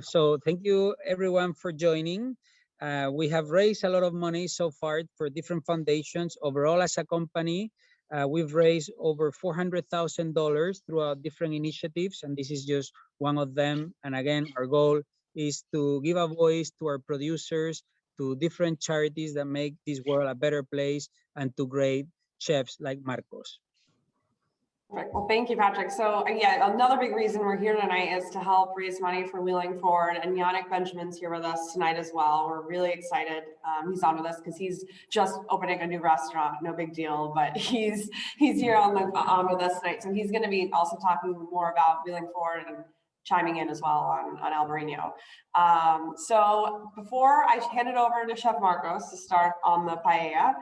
So thank you everyone for joining. We have raised a lot of money so far for different foundations. Overall, as a company, we've raised over $400,000 throughout different initiatives, and this is just one of them. And again, our goal is to give a voice to our producers, to different charities that make this world a better place, and to great chefs like Marcos. Perfect. Well, thank you, Patrick. So yeah, another big reason we're here tonight is to help raise money for Wheeling Forward, and Yannick Benjamin's here with us tonight as well. We're really excited. He's on with us because he's just opening a new restaurant. No big deal, but he's here on with us tonight. So he's going to be also talking more about Wheeling Forward and chiming in as well on Albariño. So before I hand it over to Chef Marcos to start on the paella,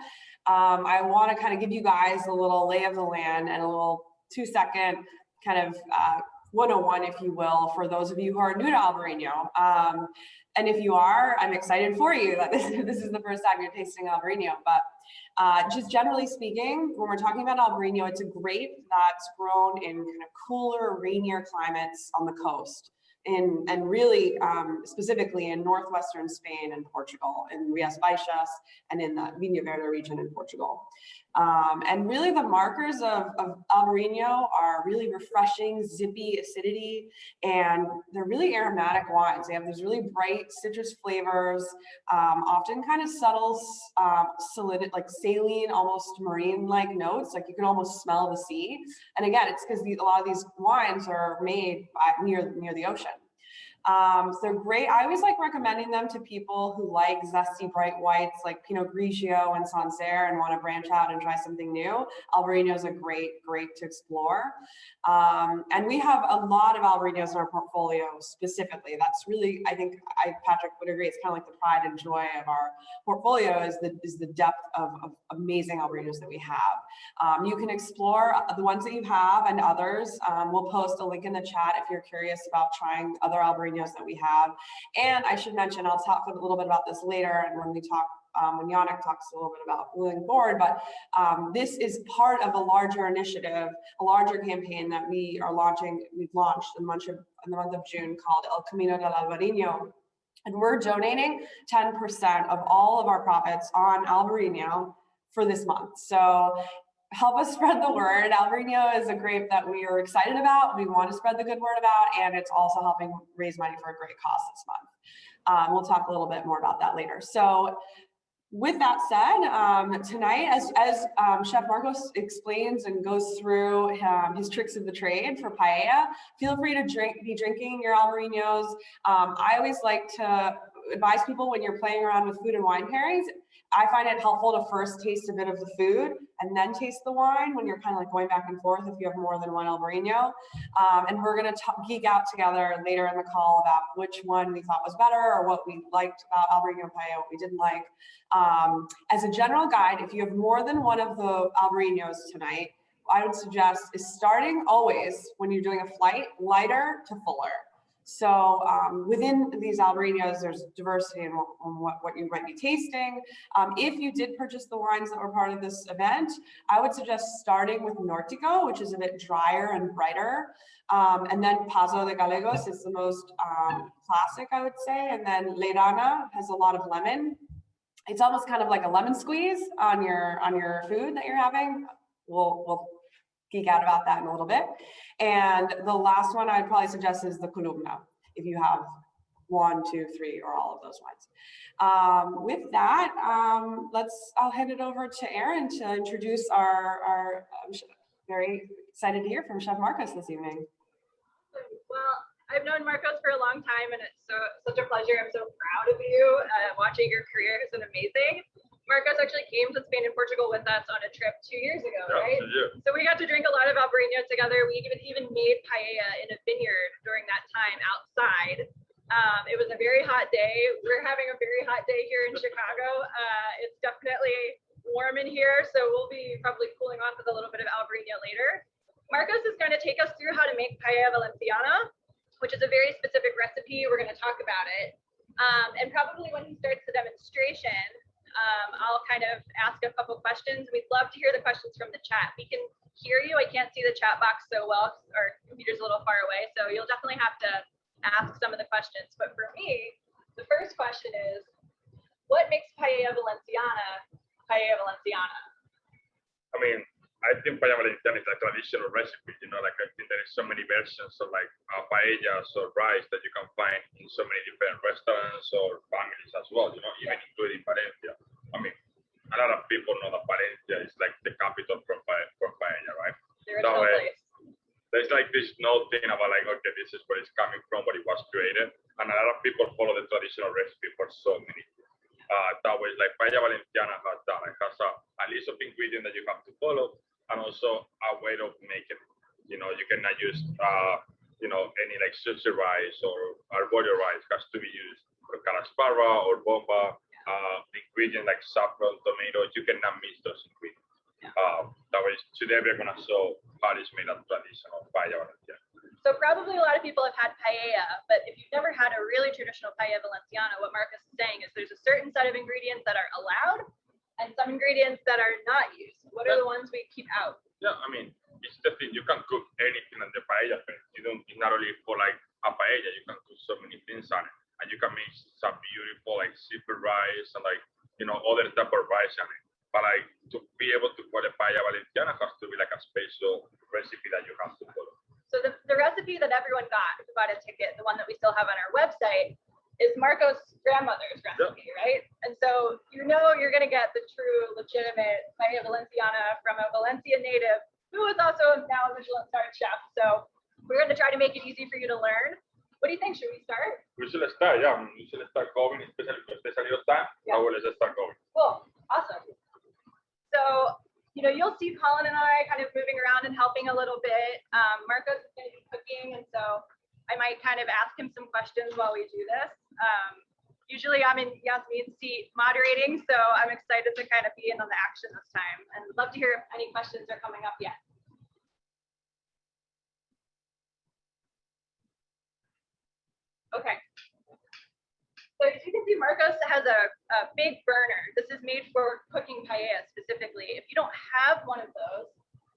I want to kind of give you guys a little lay of the land and a little 2-second kind of 101, if you will, for those of you who are new to Albariño. And if you are, I'm excited for you that this is the first time you're tasting Albariño. But just generally speaking, when we're talking about Albariño, it's a grape that's grown in kind of cooler, rainier climates on the coast. And really specifically in northwestern Spain and Portugal, in Rias Baixas and in the Vinha Verde region in Portugal. And really the markers of Albariño are really refreshing, zippy acidity, and they're really aromatic wines. They have these really bright citrus flavors, often kind of subtle, solid, like saline, almost marine-like notes, like you can almost smell the sea. And again, it's because a lot of these wines are made near the ocean. So they're great. I always like recommending them to people who like zesty, bright whites like Pinot Grigio and Sancerre and want to branch out and try something new. Albariño is a great to explore. And we have a lot of Albariños in our portfolio specifically. That's really, I think Patrick would agree, it's kind of like the pride and joy of our portfolio is the depth of amazing Albariños that we have. You can explore the ones that you have and others. We'll post a link in the chat if you're curious about trying other Albariños that we have. And I should mention, I'll talk a little bit about this later and when we talk, when Yannick talks a little bit about Wheeling Forward, but this is part of a larger initiative, a larger campaign that we are launching. We've launched in the month of June called El Camino del Albariño. And we're donating 10% of all of our profits on Albariño for this month. So help us spread the word. Albariño is a grape that we are excited about. We want to spread the good word about, and it's also helping raise money for a great cause this month. We'll talk a little bit more about that later. So with that said, tonight, as Chef Marcos explains and goes through his tricks of the trade for paella, feel free to be drinking your Albariños. I always like to advise people when you're playing around with food and wine pairings, I find it helpful to first taste a bit of the food and then taste the wine when you're kind of like going back and forth if you have more than one Albariño. And we're going to geek out together later in the call about which one we thought was better or what we liked about Albariño paella, what we didn't like. As a general guide, if you have more than one of the Albariños tonight, I would suggest is starting always when you're doing a flight, lighter to fuller. So within these Albariños, there's diversity in what you might be tasting. If you did purchase the wines that were part of this event, I would suggest starting with Nordica, which is a bit drier and brighter. And then Pasado Gallegos is the most classic, I would say. And then Leirana has a lot of lemon. It's almost kind of like a lemon squeeze on your food that you're having. We'll geek out about that in a little bit. And the last one I'd probably suggest is the Columna, if you have 1, 2, 3, or all of those wines. With that, I'll hand it over to Erin to introduce our very excited to hear from Chef Marcos this evening. Well, I've known Marcos for a long time, and it's such a pleasure. I'm so proud of you. Watching your career has been amazing. Marcos actually came to Spain and Portugal with us on a trip 2 years ago, right? So we got to drink a lot of Albariño together. We even made paella in a vineyard during that time outside. It was a very hot day. We're having a very hot day here in Chicago. It's definitely warm in here, so we'll be probably cooling off with a little bit of Albariño later. Marcos is going to take us through how to make paella Valenciana, which is a very specific recipe. We're going to talk about it. And probably when he starts the demonstration, I'll kind of ask a couple questions. We'd love to hear the questions from the chat. We can hear you. I can't see the chat box so well. Our computer's a little far away, so you'll definitely have to ask some of the questions. But for me, the first question is, what makes Paella Valenciana Paella Valenciana? I mean, I think Paella Valenciana is a traditional recipe, you know, like I think there is so many versions of like paellas or rice that you can find in so many different restaurants or families as well, you know, even including Valencia. I mean, a lot of people know that Valencia is like the capital for paella, right? The original place. There's like this no thing about like, okay, this is where it's coming from, where it was created. And a lot of people follow the traditional recipe for so many. That way, like Paella Valenciana has that. It has a list of ingredients that you have to follow, and also a way of making it. You know, you cannot use, you know, any like sushi rice or arborio rice. It has to be used for caraspara or bomba. Ingredient like saffron, tomato. You cannot miss those ingredients. That way, today we're gonna show how it's made a traditional Paella Valenciana. So probably a lot of people have had paella, but if you've never had a really traditional Paella Valenciana, what Marcos is saying is there's a certain set of ingredients that are allowed and some ingredients that are not used. What are the ones we keep out? Yeah, I mean, it's the thing. You can cook anything on the paella pan. It's not only for like a paella. You can cook so many things on it, and you can make some beautiful like seafood rice and like, you know, other type of rice on it. But like to be able to call it Paella Valenciana has to be like a special recipe that you have to follow. So the recipe that everyone got who bought a ticket, the one that we still have on our website, is Marcos' grandmother's recipe, right? And so you know you're going to get the true, legitimate Paella Valenciana from a Valencia native who is also now a Michelin starred chef. So we're going to try to make it easy for you to learn. What do you think? Should we start? We should start, yeah. We should start going, especially if they salido time. I will just start going. Cool. Awesome. So, you know, you'll see Colin and I kind of moving around and helping a little bit. Marcos is going to be cooking, and so I might kind of ask him some questions while we do this. Usually I'm in Yasmin's seat moderating, so I'm excited to kind of be in on the action this time, and would love to hear if any questions are coming up yet. Okay. So as you can see, Marcos has a big burner. This is made for cooking paella specifically. If you don't have one of those,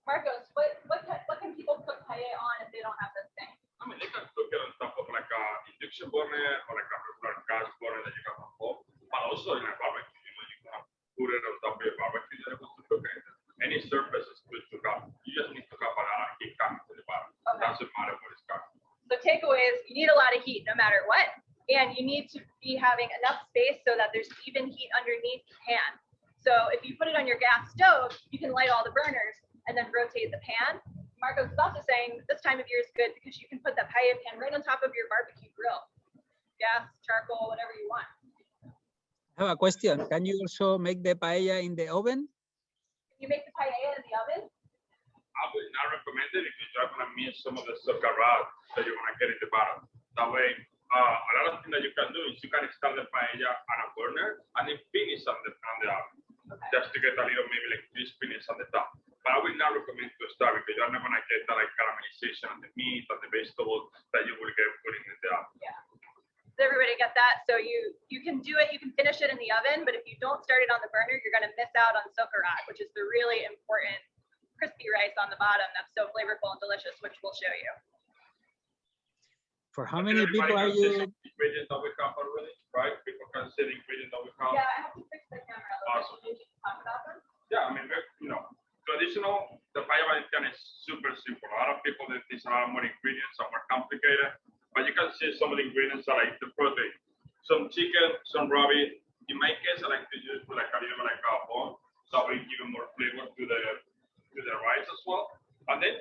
Marcos, what can people cook paella on if they don't have this thing? I mean, they can cook it on top of like a induction burner or like a regular gas burner that you can have, but also in a barbecue. You know, you can put it on top of your barbecue that you want to cook it. Any surface is good to have. You just need to have a lot of heat coming to the bottom. Okay. Doesn't matter what it's coming. The takeaway is you need a lot of heat no matter what. And you need to be having enough space so that there's even heat underneath the pan. So if you put it on your gas stove, you can light all the burners and then rotate the pan. Marcos is also saying this time of year is good because you can put that paella pan right on top of your barbecue grill. Gas, charcoal, whatever you want. I have a question. Can you also make the paella in the oven? Can you make the paella in the oven? I would not recommend it if you're going to miss some of the sucarrat that you're going to get in the bottom. That way, a lot of things that you can do is you can install the paella on a burner and then finish on the oven, just to get a little maybe like crispiness on the top. But I would not recommend to start because you're not gonna get that like caramelization on the meat and the vegetables that you will get putting in the oven. Yeah. Does everybody get that? So you can do it, you can finish it in the oven, but if you don't start it on the burner, you're gonna miss out on socarrat, which is the really important crispy rice on the bottom that's so flavorful and delicious, which we'll show you. For how many people are you? Ingredients that we have already, right? People can see the ingredients that we have. Yeah, I have to fix the camera a little bit. Can you talk about them? Yeah, I mean, you know, traditional, the Paella Valenciana is super simple. A lot of people think there's a lot more ingredients and more complicated, but you can see some of the ingredients are like the protein, some chicken, some raw meat. In my case, I like to use like a little like a bone, so we give more flavor to the rice as well. And then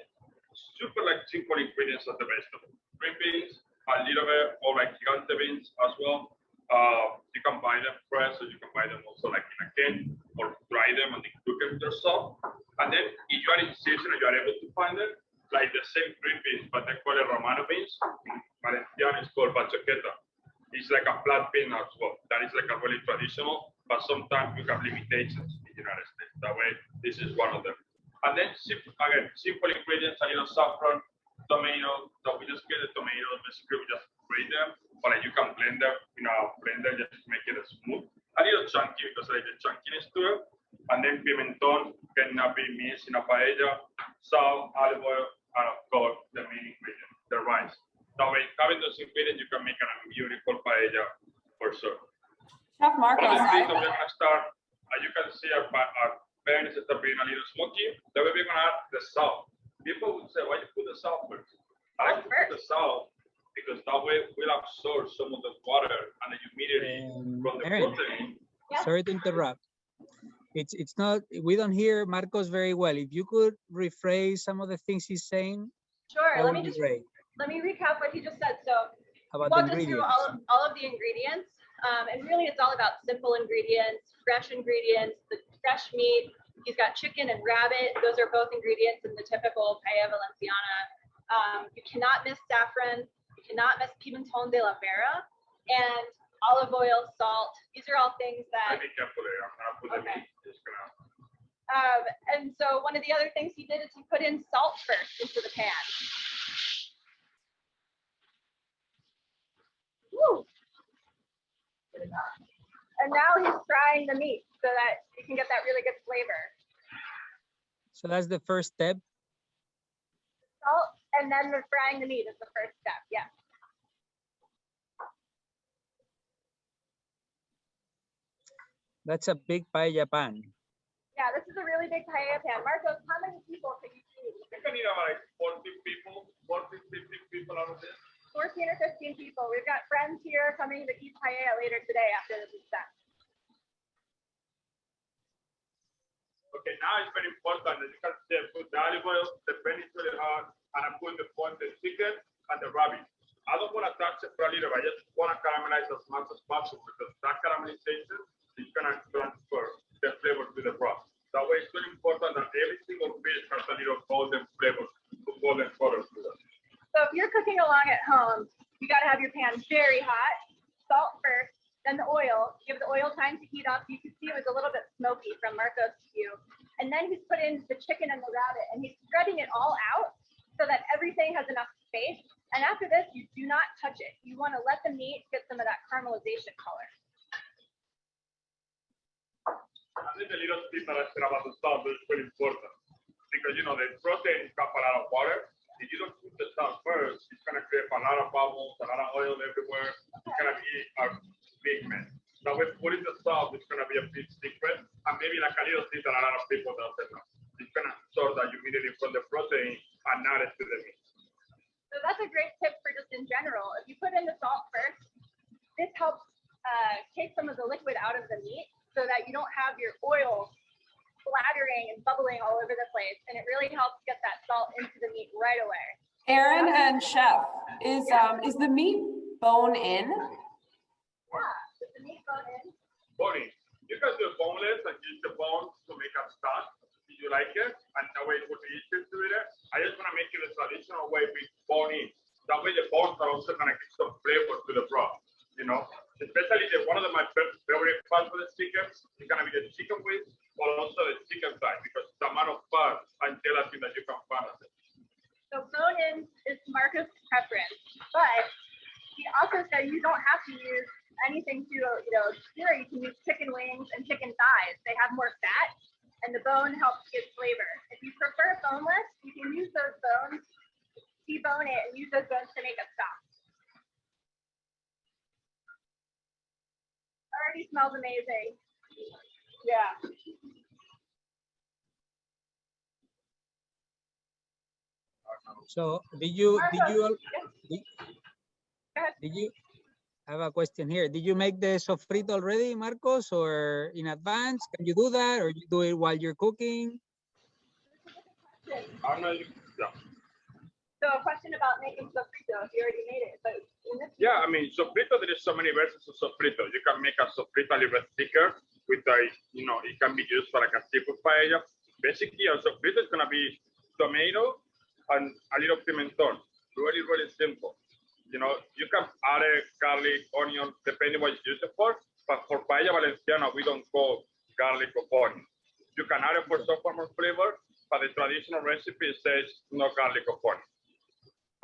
super like simple ingredients of the vegetable. Green beans, a little bit, or like gigante beans as well. You can buy them fresh, or you can buy them also like in a can, or dry them and then cook them yourself. And then if you are in season and you are able to find them, like the same green beans, but they call it Romano beans. In Valenciana is called bachoqueta. It's like a flat bean as well. That is like a really traditional, but sometimes we have limitations in the United States. That way, this is one of them. And then again, simple ingredients, a little saffron, tomato, so we just get the tomatoes, basically we just grate them, but like you can blend them in a blender just to make it smooth. A little chunky because like the chunkiness to it. And then pimenton cannot be missed in a paella, salt, olive oil, and of course the main ingredient, the rice. That way, having those ingredients, you can make a beautiful paella for sure. Chef Marcos, One of the things that we're gonna start, as you can see, our pan is being a little smoky. Then we're gonna add the salt. People would say, why you put the salt first? I like to put the salt because that way we'll absorb some of the water and the humidity from the Aaron, protein. sorry to interrupt. It's not, we don't hear Marcos very well. If you could rephrase some of the things he's saying, Sure. that would be great. Let me recap what he just said. So About walk the us through ingredients. all of the ingredients. And really it's all about simple ingredients, fresh ingredients, the fresh meat. He's got chicken and rabbit. Those are both ingredients in the typical Paella Valenciana. You cannot miss saffron. You cannot miss pimenton de la vera. And olive oil, salt. These are all things that. Let me careful there. I'm gonna put the meat. Just gonna. And so one of the other things he did is he put in salt first into the pan. Woo. And now he's frying the meat so that you can get that really good flavor. So that's the first step. Salt, and then the frying the meat is the first step. Yeah. That's a big paella pan. Yeah, this is a really big paella pan. Marcos, how many people can you feed? You can eat about like 40 people, 40, 50 people out of this. 14 or 15 people. We've got friends here coming to eat paella later today after this is done. Okay, now it's very important that you can see I put the olive oil, the pan is really hot, and I put the chicken and the rabbit. I don't want to touch it for a little bit. I just want to caramelize as much as possible because that caramelization is going to transfer the flavor to the broth. That way, it's really important that every single fish has a little golden flavor, golden color to it. So if you're cooking along at home, you got to have your pan very hot, salt first, then the oil. Give the oil time to heat up. You can see it was a little bit smoky from Marcos' view. And then he's put in the chicken and the rabbit, and he's spreading it all out so that everything has enough space. And after this, you do not touch it. You want to let the meat get some of that caramelization color. I think the little tip that I said about the salt is really important because, you know, the protein got a lot of water. If you don't put the salt first, it's going to create a lot of bubbles, a lot of oil everywhere. It's going to be a big mess. So with putting the salt, it's going to be a big secret. And maybe like a little thing that a lot of people don't know. It's going to absorb that humidity from the protein and not it to the meat. So that's a great tip for just in general. If you put in the salt first, this helps take some of the liquid out of the meat so that you don't have your oil splattering and bubbling all over the place. And it really helps get that salt into the meat right away. Aaron and Chef, is the meat bone in? Yeah, is the meat bone in? Bone. You can do boneless and use the bones to make a stock if you like it. And that way it would be easier to eat it. I just want to make it the traditional way with bone in. That way the bones are also going to give some flavor to the broth, you know. Especially one of my favorite parts of the chicken is going to be the chicken wings, but also the chicken thigh because the amount of fat and gelatin that you can find on it. So bone in is Marcos' preference, but he also said you don't have to use anything to, obscure. You can use chicken wings and chicken thighs. They have more fat, and the bone helps give flavor. If you prefer boneless, you can use those bones, debone it, and use those bones to make a stock. Already smells amazing. Yeah. So did you Yes. I have a question here. Did you make the sofrito already, Marcos, or in advance? Can you do that, or you do it while you're cooking? I'm not, yeah. So a question about making sofrito, if you already made it, but in this Yeah, I mean, sofrito, there is so many versions of sofrito. You can make a sofrito a little bit thicker with a, it can be used for like a seafood paella. Basically, a sofrito is going to be tomato and a little pimenton. Really, really simple. You can add a garlic, onion, depending what you use it for. But for Paella Valenciana, we don't call garlic or onion. You can add it for some form of flavor, but the traditional recipe says no garlic or onion.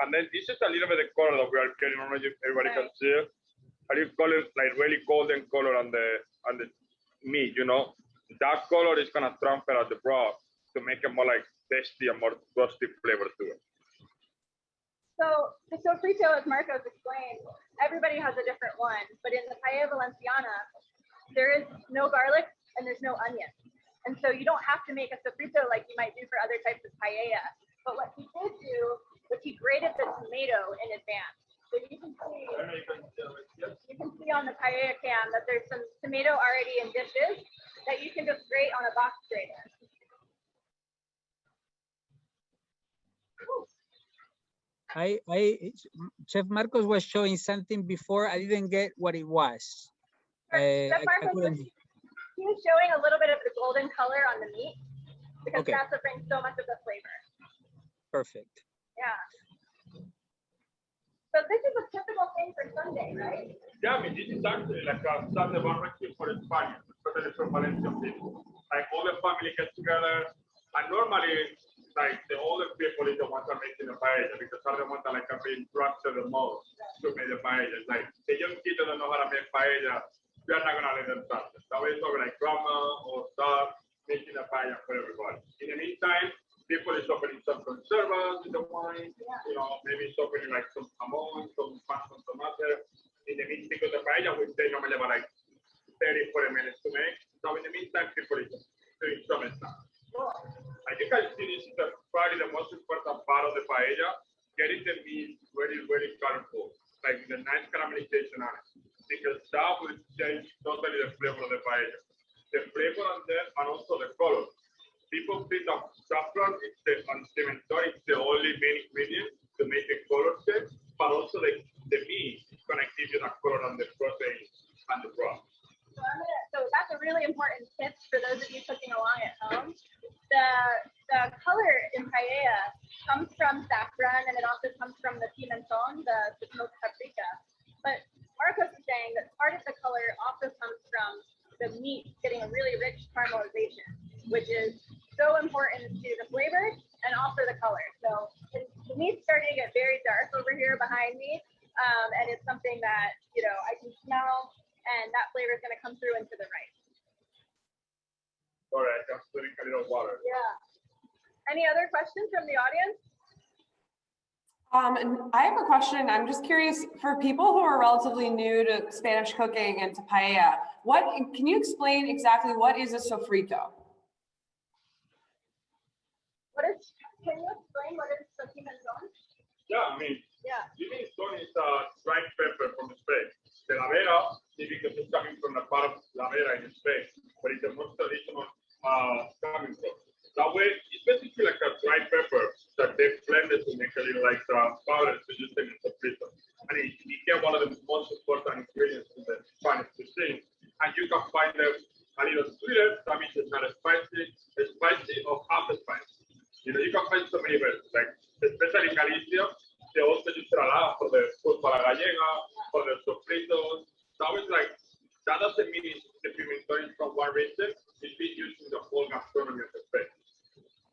And then this is a little bit of color that we are getting. I don't know if everybody can see it. I just call it like really golden color on the meat, That color is gonna transfer at the broth to make it more like tasty and more rustic flavor to it. So the sofrito, as Marcos explained, everybody has a different one, but in the Paella Valenciana, there is no garlic and there's no onion. And so you don't have to make a sofrito like you might do for other types of paella. But what he did do was he grated the tomato in advance. So you can see on the paella cam that there's some tomato already in dishes that you can just grate on a box grater. Chef Marcos was showing something before. I didn't get what it was. Chef Marcos he was showing a little bit of the golden color on the meat because that's what brings so much of the flavor. Perfect. Yeah. So this is a typical thing for Sunday, right? Yeah, I mean, this is actually like a Sunday barbecue for Spanish, especially for Valencian people. Like all the family get together, and normally, like the older people is the ones that are making the paella because they're the ones that like are being trusted the most to make the paella. Like the young kids don't know how to make paella. You're not gonna let them touch it. That way it's over like grandma or dad making a paella for everybody. In the meantime, people is opening some conservas in the wine, you know, maybe it's opening like some jamon, some pan con tomate. In the meantime, because the paella will take normally about like 30, 40 minutes to make. So in the meantime, people is doing some stuff. As you can see, this is probably the most important part of the paella, getting the meat very, very colorful, like the nice caramelization on it. Because that will change totally the flavor of the paella. The flavor and also the color. People think that saffron is the only main ingredient to make the color change, but also the meat is going to give you that color and the protein and the broth. So that's a really important tip for those of you cooking along at home. The color in paella comes from saffron and it also comes from the pimenton, the smoked paprika. But Marcos is saying that part of the color also comes from the meat getting a really rich caramelization, which is so important to the flavor and also the color. So the meat's starting to get very dark over here behind me, and it's something that, you know, I can smell, and that flavor is going to come through into the rice. All right, I'm putting a little water. Yeah. Any other questions from the audience? And I have a question. I'm just curious, for people who are relatively new to Spanish cooking and to paella, can you explain exactly what is a sofrito? Can you explain what is the pimenton? Yeah, I mean, pimenton is a dried pepper from Spain. The la vera, because it's coming from the part of la vera in Spain, but it's the most traditional coming from. That way, it's basically like a dried pepper that they blended to make a little like powder to use them in sofrito. And it became one of the most important ingredients in the Spanish cuisine. And you can find them a little sweeter, that means it's not as spicy or half as spicy. You know, you can find so many versions, like especially in Galicia, they also use ralada for the food Paella Gallega, for the sofritos. That was like, that doesn't mean the pimenton is from one region, it's being used in the whole gastronomy of the Spain.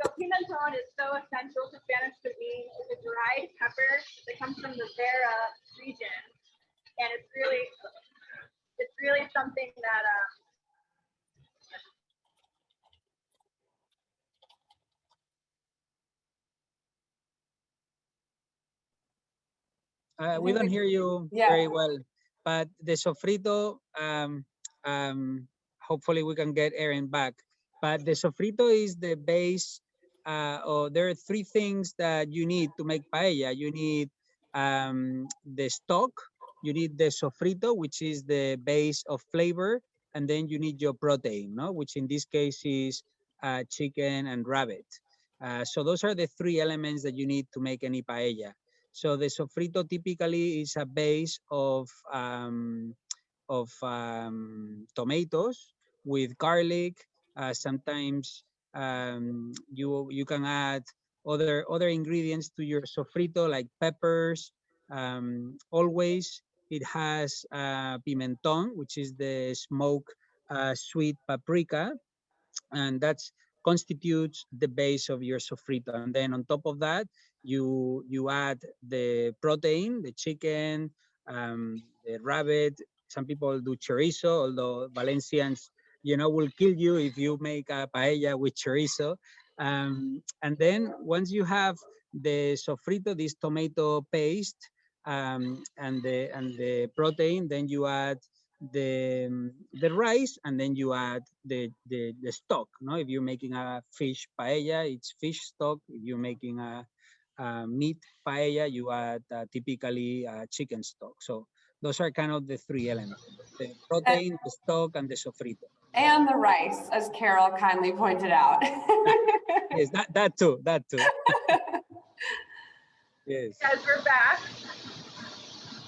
So pimenton is so essential to Spanish cuisine. It's a dried pepper that comes from the Vera region, and it's really something that we don't hear you very well, but the sofrito, hopefully we can get Erin back. But the sofrito is the base. There are three things that you need to make paella. You need the stock, you need the sofrito, which is the base of flavor, and then you need your protein, no? Which in this case is chicken and rabbit. So those are the three elements that you need to make any paella. So the sofrito typically is a base of tomatoes with garlic. Sometimes you can add other ingredients to your sofrito like peppers. Always it has pimenton, which is the smoked sweet paprika, and that constitutes the base of your sofrito. And then on top of that, you add the protein, the chicken, the rabbit. Some people do chorizo, although Valencians, you know, will kill you if you make a paella with chorizo. And then once you have the sofrito, this tomato paste, and the protein. Then you add the rice, and then you add the stock. No, if you're making a fish paella, it's fish stock. If you're making a meat paella, you add typically chicken stock. So those are kind of the three elements: the protein, the stock, and the sofrito. And the rice, as Carol kindly pointed out. Yes, that too. Yes. Guys, we're back.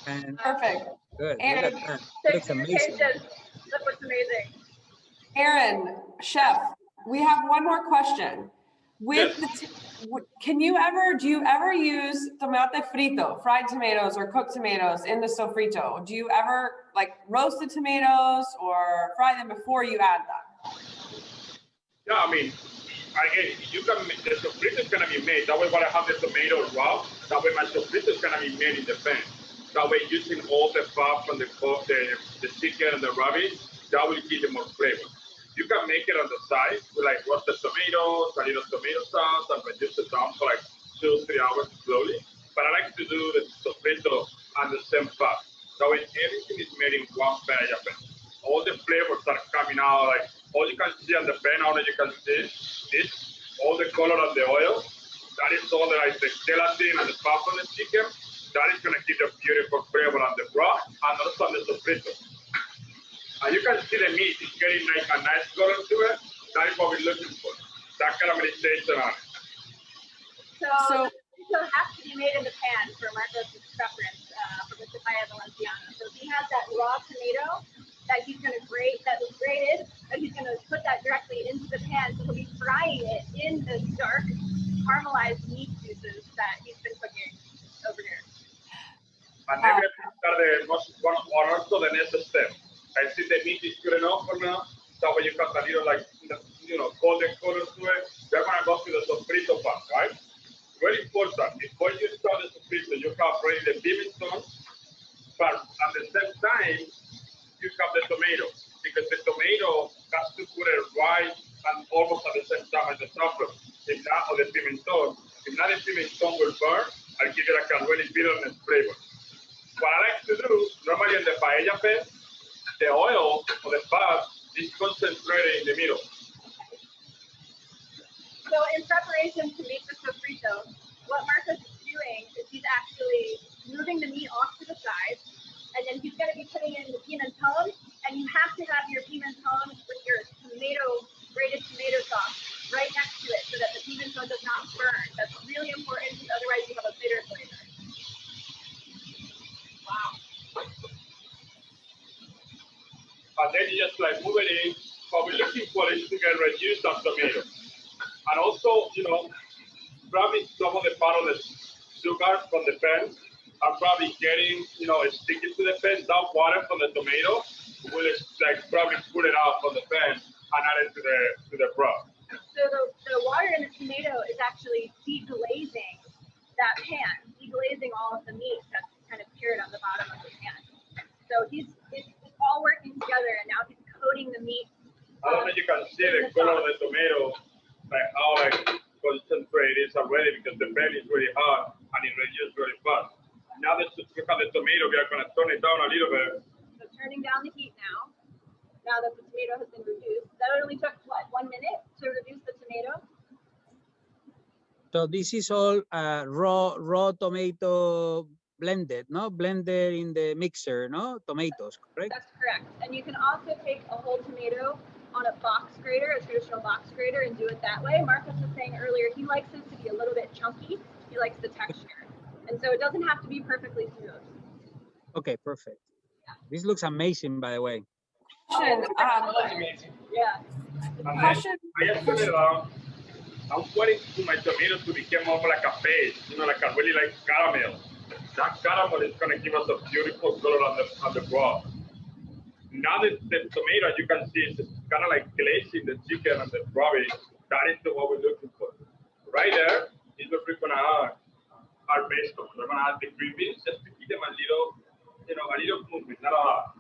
And Perfect. good. And Look at that. Looks amazing. That looks amazing. Aaron, chef, we have one more question. With Yes. do you ever use tomate frito, fried tomatoes or cooked tomatoes in the sofrito? Do you ever like roast the tomatoes or fry them before you add them? Yeah, I mean, again, you can make the sofrito is gonna be made. That way, when I have the tomato raw, that way my sofrito is gonna be made in the pan. That way, using all the fat from the chicken and the rabbit, that will give them more flavor. You can make it on the side with like roasted tomatoes, a little tomato sauce, and reduce it down for like 2-3 hours slowly. But I like to do the sofrito on the same fat. That way, everything is made in one paella pan. All the flavors are coming out. Like all you can see on the pan, all you can see is all the color of the oil. That is all the gelatin and the fat from the chicken. That is going to give a beautiful flavor on the broth and also on the sofrito. And you can see the meat is getting like a nice color to it. That is what we're looking for. That caramelization on it. So has to be made in the pan for Marcos' preference for the Paella Valenciana. So he has that raw tomato that he's going to grate, that was grated, and he's going to put that directly into the pan. So he'll be frying it in the dark caramelized meat juices that he's been cooking over here. And then also the next step. I see the meat is good enough for now. That way you got a little like, golden color to it. We're going to go to the sofrito part, right? Very important. Before you start the sofrito, you have ready the pimenton, but at the same time, you have the tomato. Because the tomato has to put it right and almost at the same time as the saffron. If not, or the pimenton. If not, the pimenton will burn and give it like a really bitterness flavor. What I like to do, normally in the paella pan, the oil or the fat is concentrated in the middle. So in preparation to make the sofrito, what Marcos is doing is he's actually moving the meat off to the side, and then he's going to be putting in the pimenton, and you have to have your pimenton with your grated tomato sauce right next to it so that the pimenton does not burn. That's really important because otherwise you have a bitter flavor. Wow. And then you just like move it in. What we're looking for is to get reduced of tomato. And also, probably some of the part of the sugar from the pan are probably getting, sticking to the pan. That water from the tomato will probably pull it out from the pan and add it to the broth. So the water in the tomato is actually deglazing that pan, deglazing all of the meat that's kind of cured on the bottom of the pan. So it's all working together, and now he's coating the meat. I don't know if you can see the color of the tomato, like how concentrated it is already, because the pan is really hot and it reduces very fast. Now that you have the tomato, we are going to turn it down a little bit. So turning down the heat now. Now that the tomato has been reduced, that only took what, 1 minute to reduce the tomato? So this is all raw tomato blended, no? Blended in the mixer, no? Tomatoes, correct? That's correct. And you can also take a whole tomato on a box grater, a traditional box grater, and do it that way. Marcos was saying earlier, he likes it to be a little bit chunky. He likes the texture. And so it doesn't have to be perfectly smooth. Okay, perfect. This looks amazing, by the way. Question, Yeah. question. I just turn it around. I'm waiting for my tomato to become more like a paste, like a really like caramel. That caramel is going to give us a beautiful color on the broth. Now that the tomato, you can see, it's kind of like glazing the chicken and the rabbit. That is what we're looking for. Right there is what we're going to add our pesto. We're going to add the green beans just to give them a little movement, not a lot.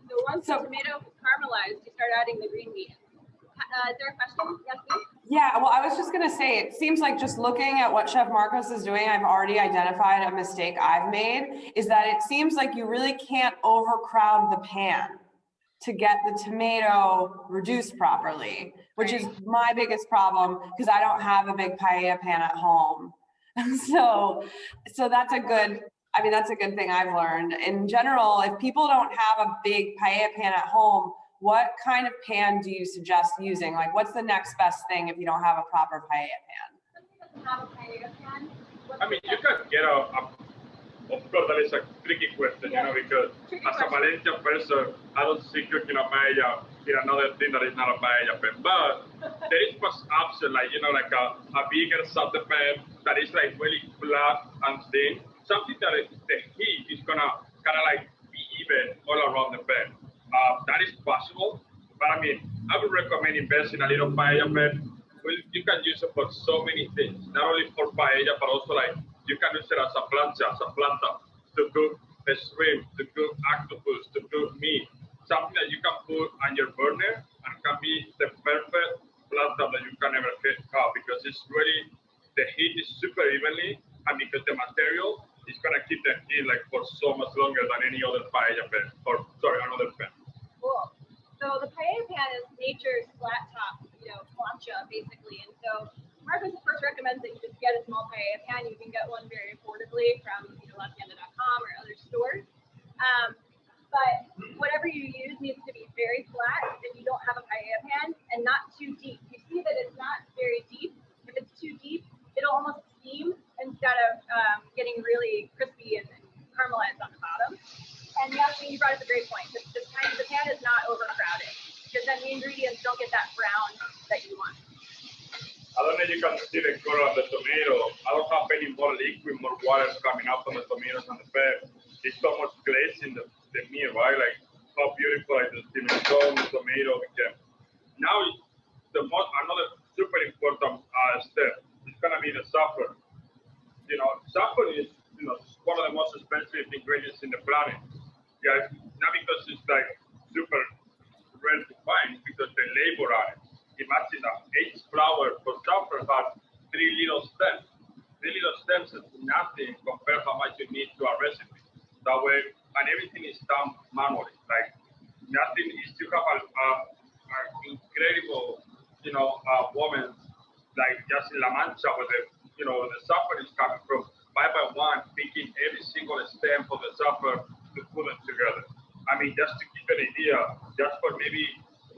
So once the tomato is caramelized, you start adding the green beans. Is there a question? Yes, please? Yeah, well, I was just gonna say, it seems like just looking at what Chef Marcos is doing, I've already identified a mistake I've made, is that it seems like you really can't overcrowd the pan to get the tomato reduced properly, which is my biggest problem because I don't have a big paella pan at home. So that's a good, I mean, that's a good thing I've learned. In general, if people don't have a big paella pan at home, what kind of pan do you suggest using? Like, what's the next best thing if you don't have a proper paella pan? Have a paella pan. I mean, you can get of course, that is a tricky question, you know, because as a Valencian person, I don't see cooking a paella in another thing that is not a paella pan. But there is first option, like, you know, like a bigger satay pan that is like really flat and thin. Something that the heat is gonna kind of like be even all around the pan. That is possible, but I mean, I would recommend investing a little paella pan. Well, you can use it for so many things, not only for paella, but also like you can use it as a plancha, to cook a shrimp, to cook octopus, to cook meat. Something that you can put on your burner and can be the perfect planta that you can ever have because it's really, the heat is super evenly, and because the material is gonna keep the heat like for so much longer than any other paella pan, or sorry, another pan. Cool. So the paella pan is nature's flat top, plancha basically, and so Marcos first recommends that you just get a small paella pan. You can get one very affordably from Valenciana.com or other stores. But whatever you use needs to be very flat if you don't have a paella pan, and not too deep. You see that it's not very deep. If it's too deep, it'll almost steam instead of getting really crispy and caramelized on the bottom. And you brought up a great point. The pan is not overcrowded because then the ingredients don't get that brown that you want. I don't know if you can see the color of the tomato. I don't have any more liquid, more water coming up from the tomatoes and the pan. It's so much glaze in the meat, right? Like how beautiful like the stone, the tomato became. Now, another super important step is gonna be the saffron. Saffron is one of the most expensive ingredients in the planet. Yeah, not because it's like super rare to find, because the labor on it. Imagine that each flower for saffron has 3 little stems. 3 little stems is nothing compared how much you need to a recipe. That way, and everything is done manually. Like nothing is, you have an incredible, woman like just in La Mancha where the saffron is coming from, 5 by 1, picking every single stem of the saffron to put them together. I mean, just to give an idea, just for maybe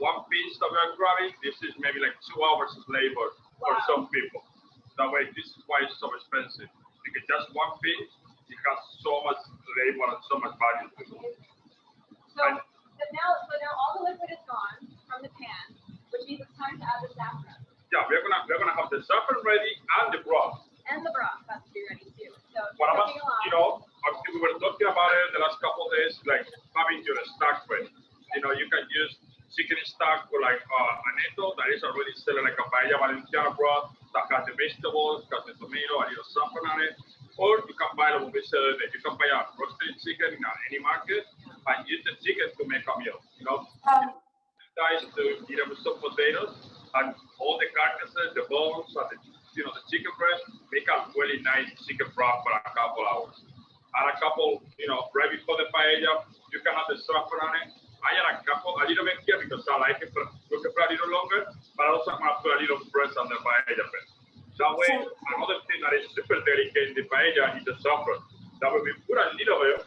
one piece that we're grabbing, this is maybe like 2 hours of labor for some people. That way, this is why it's so expensive. Because just one piece, it has so much labor and so much value to it. So now all the liquid is gone from the pan, which means it's time to add the saffron. Yeah, we're gonna have the saffron ready and the broth. And the broth has to be ready too. So what about, we were talking about it the last couple of days, like having your stock ready. You can use chicken stock or like aneto that is already selling like a Paella Valenciana broth that has the vegetables, has the tomato, a little saffron on it. Or you can buy what we said that you can buy a roasted chicken in any market and use the chicken to make a meal. Guys to eat up with some potatoes and all the carcasses, the bones, and the chicken breast, make a really nice chicken broth for a couple hours. Add a couple, right before the paella, you can have the saffron on it. I add a little bit here because I like it, but cook it for a little longer, but also I'm going to put a little breast on the paella pan. That way, another thing that is super delicate in the paella is the saffron. That way we put a little bit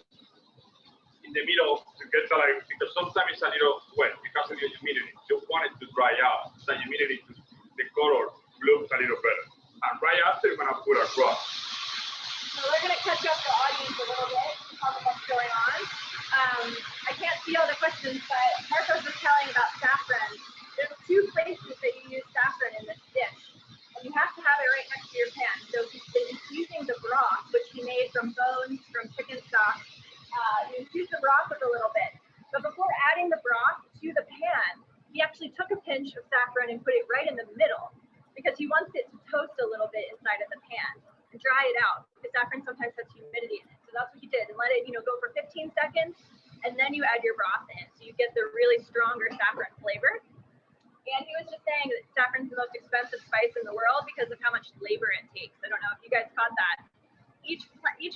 in the middle to get because sometimes it's a little wet because of the humidity. You want it to dry out, so humidity, the color looks a little better. And right after, you're gonna put a broth. So we're gonna catch up the audience a little bit, talk about what's going on. I can't see all the questions, but Marcos was telling about saffron. There's 2 places that you use saffron in this dish, and you have to have it right next to your pan. So he's infusing the broth, which he made from bones, from chicken stock. You infuse the broth with a little bit, but before adding the broth to the pan, he actually took a pinch of saffron and put it right in the middle because he wants it to toast a little bit inside of the pan and dry it out because saffron sometimes has humidity in it. So that's what he did, and let it go for 15 seconds, and then you add your broth in, so you get the really stronger saffron flavor. And he was just saying that saffron's the most expensive spice in the world because of how much labor it takes. I don't know if you guys caught that. Each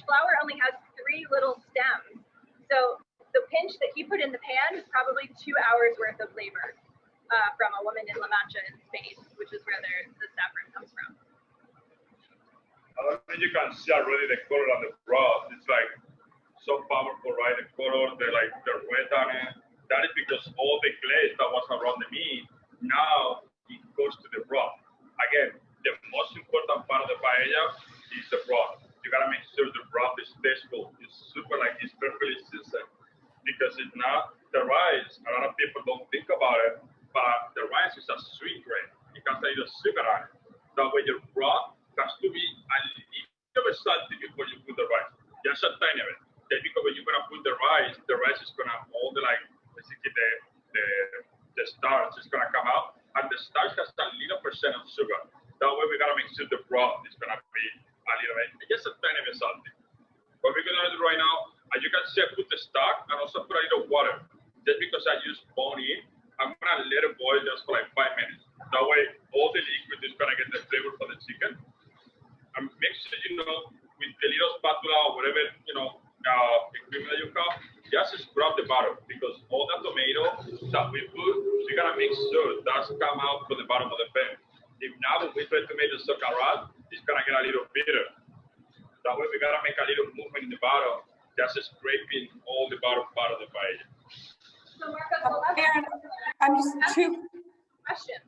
flower only has 3 little stems. So the pinch that he put in the pan is probably 2 hours worth of labor from a woman in La Mancha in Spain, which is where the saffron comes from. I mean, you can see already the color on the broth. It's like so powerful, right? The color, the red on it. That is because all the glaze that was around the meat, now it goes to the broth. Again, the most important part of the paella is the broth. You gotta make sure the broth is tasteful. It's super, like, it's perfectly seasoned. Because if not, the rice, a lot of people don't think about it, but the rice is a sweet grain. It has a little sugar on it. That way your broth has to be a little salty before you put the rice. Just a tiny bit. Then because when you're gonna put the rice is gonna have all the, like, basically the starch is gonna come out, and the starch has a little percent of sugar. That way we gotta make sure the broth is gonna be a little bit, just a tiny bit salty. What we're gonna do right now, as you can see, I put the stock and also put a little water. Just because I use bone in, I'm gonna let it boil just for like 5 minutes. That way all the liquid is gonna get the flavor for the chicken. And make sure, with the little spatula or whatever, equipment that you have, just scrub the bottom, because all the tomato that we put, we gotta make sure that's come out from the bottom of the pan. If not, when we try to make the sauerkraut, it's gonna get a little bitter. That way we gotta make a little movement in the bottom, just scraping all the bottom part of the paella. So Marcos, Aaron, I'm just two questions.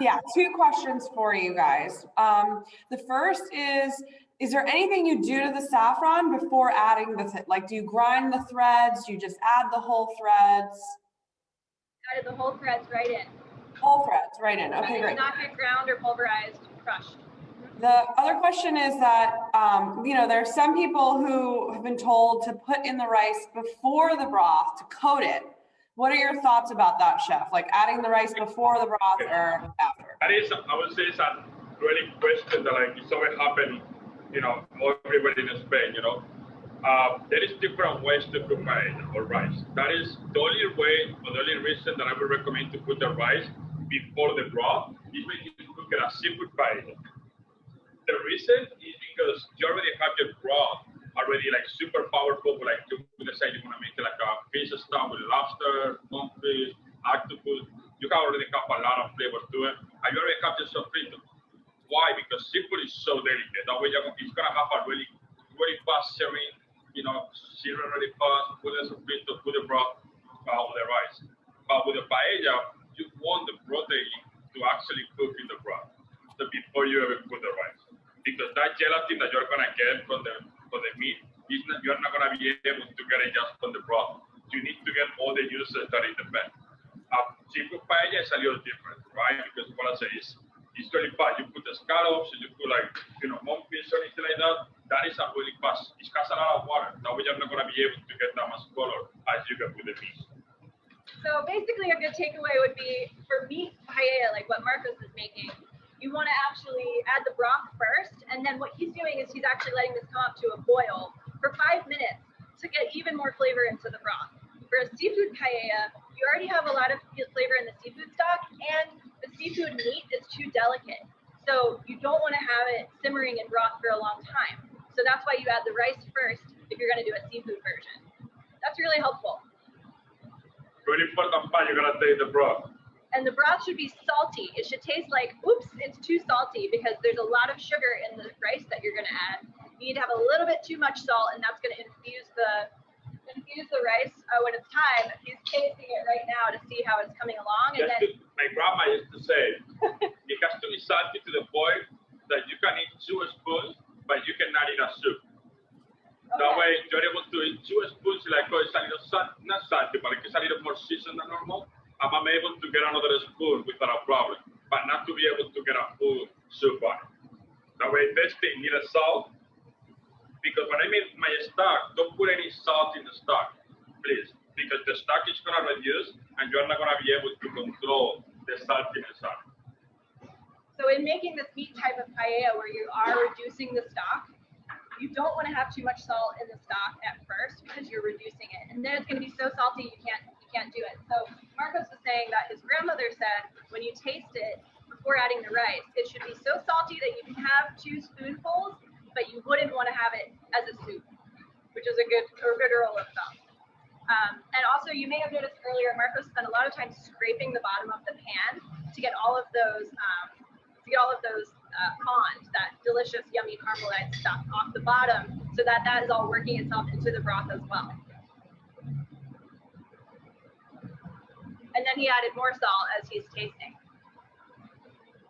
Yeah, 2 questions for you guys. The first is there anything you do to the saffron before adding like, do you grind the threads? Do you just add the whole threads? Added the whole threads right in. Whole threads right in. Okay, great. Not get ground or pulverized, crushed. The other question is that, there are some people who have been told to put in the rice before the broth to coat it. What are your thoughts about that, chef? Like adding the rice before the broth or after? That is, I would say, it's a really question that, like, it's always happened, everybody in Spain, there is different ways to cook paella or rice. That is the only way, or the only reason that I would recommend to put the rice before the broth is when you cook it as seafood paella. The reason is because you already have your broth already, like, super powerful. Like, let's say you want to make it like a fish stock with lobster, monkfish, octopus. You can already have a lot of flavor to it. And you already have your sofrito. Why? Because seafood is so delicate. That way it's gonna have a really, really fast searing. Sear really fast. Put the sofrito, put the broth with the rice. But with the paella, you want the protein to actually cook in the broth. So before you ever put the rice, because that gelatin that you're gonna get from the meat, you're not gonna be able to get it just from the broth. You need to get all the juices that are in the pan. Seafood paella is a little different, right? Because what I say is, it's really fast. You put the scallops, and you put monkfish or anything like that. That is a really fast. It has a lot of water. That way you're not gonna be able to get that much color as you get with the meat. So basically, a good takeaway would be for meat paella, like what Marcos is making. You want to actually add the broth first, and then what he's doing is he's actually letting this come up to a boil for 5 minutes to get even more flavor into the broth. For a seafood paella, you already have a lot of flavor in the seafood stock, and the seafood meat is too delicate. So you don't want to have it simmering in broth for a long time. So that's why you add the rice first if you're going to do a seafood version. That's really helpful. Really important part, you're gonna take the broth. And the broth should be salty. It should taste like, oops, it's too salty, because there's a lot of sugar in the rice that you're gonna add. You need to have a little bit too much salt, and that's gonna infuse the rice when it's time. He's tasting it right now to see how it's coming along. And then my grandma used to say, it has to be salty to the point that you can eat 2 spoons, but you cannot eat a soup. Okay. That way you're able to eat 2 spoons, like, oh, it's a little salt, not salty, but it's a little more seasoned than normal. I'm able to get another spoon without a problem, but not to be able to get a full soup on it. That way, this thing need a salt, because when I make my stock, don't put any salt in the stock, please, because the stock is going to reduce, and you're not going to be able to control the saltiness on it. So in making this meat type of paella where you are reducing the stock, you don't want to have too much salt in the stock at first, because you're reducing it, and then it's going to be so salty you can't do it. So Marcos was saying that his grandmother said when you taste it before adding the rice, it should be so salty that you can have 2 spoonfuls, but you wouldn't want to have it as a soup, which is a good rule of thumb. And also, you may have noticed earlier, Marcos spent a lot of time scraping the bottom of the pan to get all of those pans, that delicious, yummy caramelized stuff off the bottom, so that is all working itself into the broth as well. And then he added more salt as he's tasting.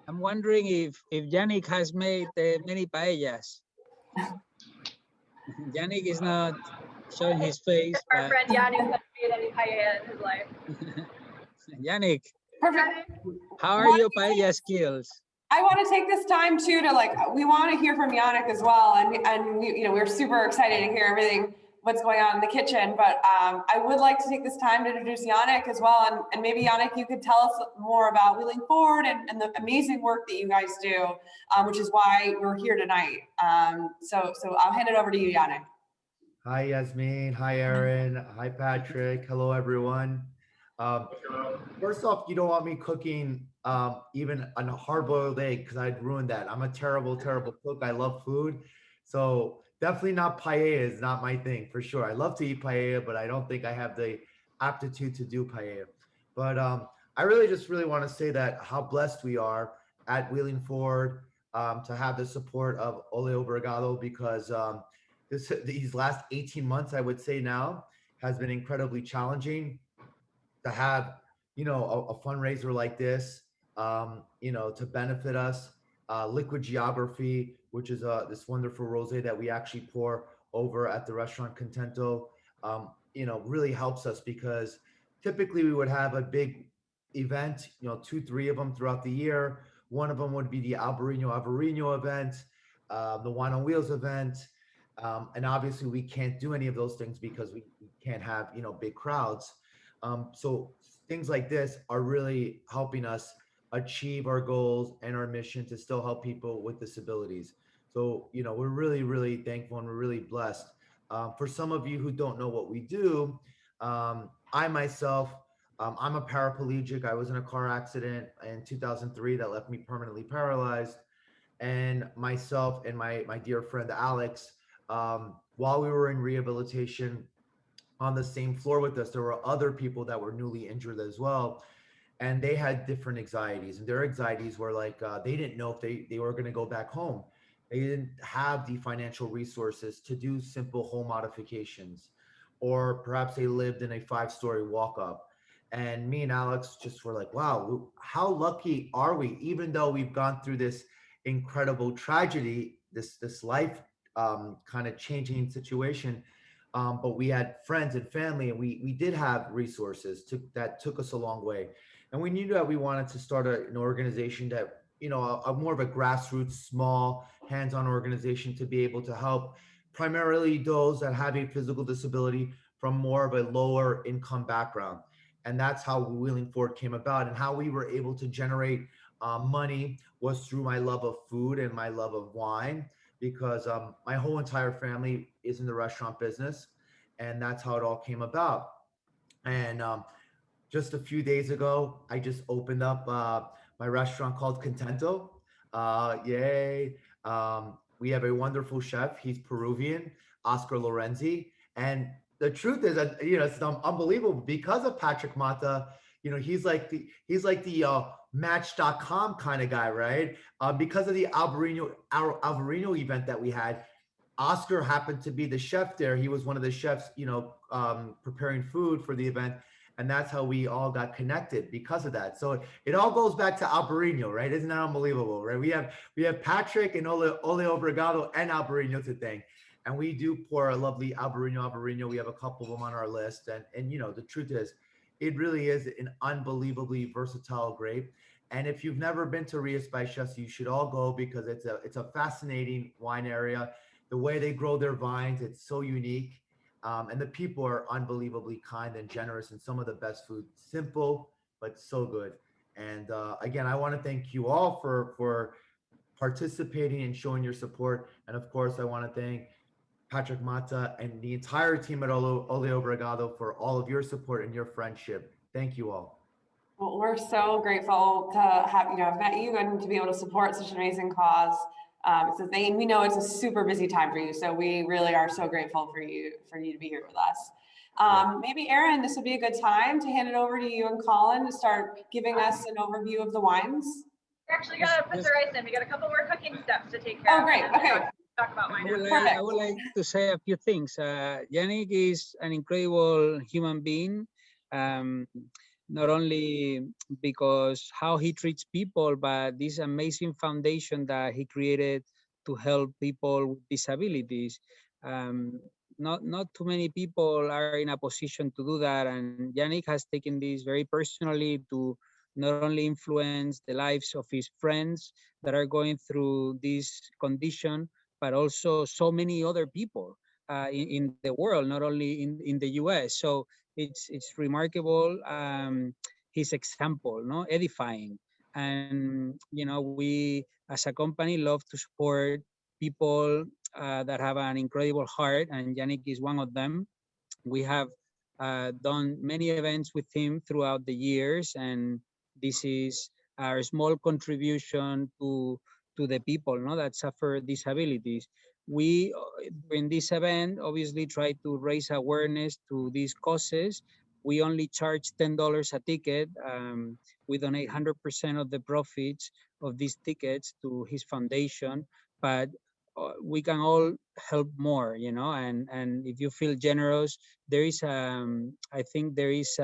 I'm wondering if Yannick has made many paellas. Yannick is not showing his face. Our friend Yannick has made any paella in his life. Yannick, Perfect. how are your paella skills? I want to take this time too to we want to hear from Yannick as well, and we're super excited to hear everything what's going on in the kitchen. But I would like to take this time to introduce Yannick as well, and maybe Yannick, you could tell us more about Wheeling Forward and the amazing work that you guys do, which is why we're here tonight. So I'll hand it over to you, Yannick. Hi, Yasmin. Hi, Aaron. Hi, Patrick. Hello, everyone. First off, you don't want me cooking even a hard-boiled egg because I'd ruin that. I'm a terrible, terrible cook. I love food. So definitely not paella is not my thing for sure. I love to eat paella, but I don't think I have the aptitude to do paella. But I really want to say that how blessed we are at Wheeling Forward to have the support of Olé Obrigado, because these last 18 months, I would say now, has been incredibly challenging to have, a fundraiser like this, to benefit us. Liquid Geography, which is this wonderful rosé that we actually pour over at the restaurant Contento, really helps us, because typically we would have a big event, 2, 3 of them throughout the year. One of them would be the Albariño event, the Wine on Wheels event. And obviously we can't do any of those things because we can't have, big crowds. So things like this are really helping us achieve our goals and our mission to still help people with disabilities. So, we're really, really thankful, and we're really blessed. For some of you who don't know what we do, I myself, I'm a paraplegic. I was in a car accident in 2003 that left me permanently paralyzed. And myself and my dear friend Alex, while we were in rehabilitation on the same floor with us, there were other people that were newly injured as well. And they had different anxieties, and their anxieties were like, they didn't know if they were going to go back home. They didn't have the financial resources to do simple home modifications, or perhaps they lived in a 5-story walk-up. And me and Alex just were like, wow, how lucky are we? Even though we've gone through this incredible tragedy, this life kind of changing situation, but we had friends and family, and we did have resources that took us a long way. And we knew that we wanted to start an organization that, a more of a grassroots, small, hands-on organization to be able to help primarily those that have a physical disability from more of a lower income background. And that's how Wheeling Forward came about. And how we were able to generate money was through my love of food and my love of wine, because my whole entire family is in the restaurant business, and that's how it all came about. And just a few days ago, I just opened up my restaurant called Contento. Yay. We have a wonderful chef. He's Peruvian, Oscar Lorenzi. And the truth is that, it's unbelievable because of Patrick Mata. He's like the Match.com kind of guy, right? Because of the Albariño event that we had, Oscar happened to be the chef there. He was one of the chefs, preparing food for the event. And that's how we all got connected because of that. So it all goes back to Albariño, right? Isn't that unbelievable, right? We have Patrick and Olé Obrigado and Albariño to thank. And we do pour a lovely Albariño. We have a couple of them on our list. And the truth is, it really is an unbelievably versatile grape. And if you've never been to Rías Baixas, you should all go, because it's a fascinating wine area. The way they grow their vines, it's so unique. And the people are unbelievably kind and generous, and some of the best food. Simple, but so good. And again, I want to thank you all for participating and showing your support. And of course, I want to thank Patrick Mata and the entire team at Olé Obrigado for all of your support and your friendship. Thank you all. Well, we're so grateful to have, met you and to be able to support such an amazing cause. We know it's a super busy time for you, so we really are so grateful for you to be here with us. Maybe Aaron, this would be a good time to hand it over to you and Colin to start giving us an overview of the wines. We actually got to put the rice in. We got a couple more cooking steps to take care of. Oh, great. Okay. Talk about wine. I would like to say a few things. Yannick is an incredible human being. Not only because how he treats people, but this amazing foundation that he created to help people with disabilities. Not too many people are in a position to do that, and Yannick has taken this very personally to not only influence the lives of his friends that are going through this condition, but also so many other people in the world, not only in the US. So it's remarkable, his example, no, edifying. And, we as a company love to support people that have an incredible heart, and Yannick is one of them. We have done many events with him throughout the years, and this is our small contribution to the people, no, that suffer disabilities. We, in this event, obviously try to raise awareness to these causes. We only charge $10 a ticket. We donate 100% of the profits of these tickets to his foundation, but we can all help more, and if you feel generous, there is, I think there is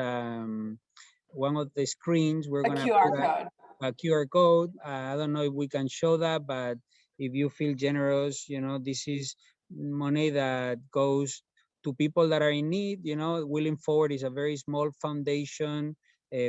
one of the screens we're going to put a QR code. I don't know if we can show that, but if you feel generous, this is money that goes to people that are in need. Willing Forward is a very small foundation.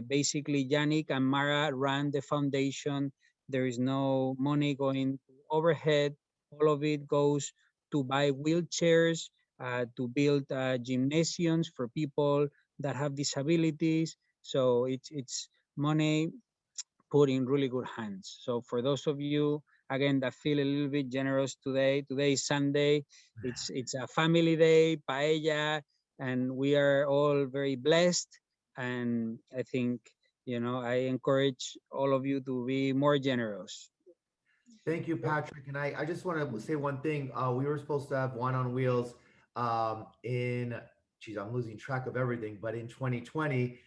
Basically, Yannick and Mara ran the foundation. There is no money going to overhead. All of it goes to buy wheelchairs, to build gymnasiums for people that have disabilities. So it's money put in really good hands. So for those of you, again, that feel a little bit generous today is Sunday. It's a family day, paella, and we are all very blessed. And I think, I encourage all of you to be more generous. Thank you, Patrick. And I just want to say one thing. We were supposed to have Wine on Wheels I'm losing track of everything, but in 2020,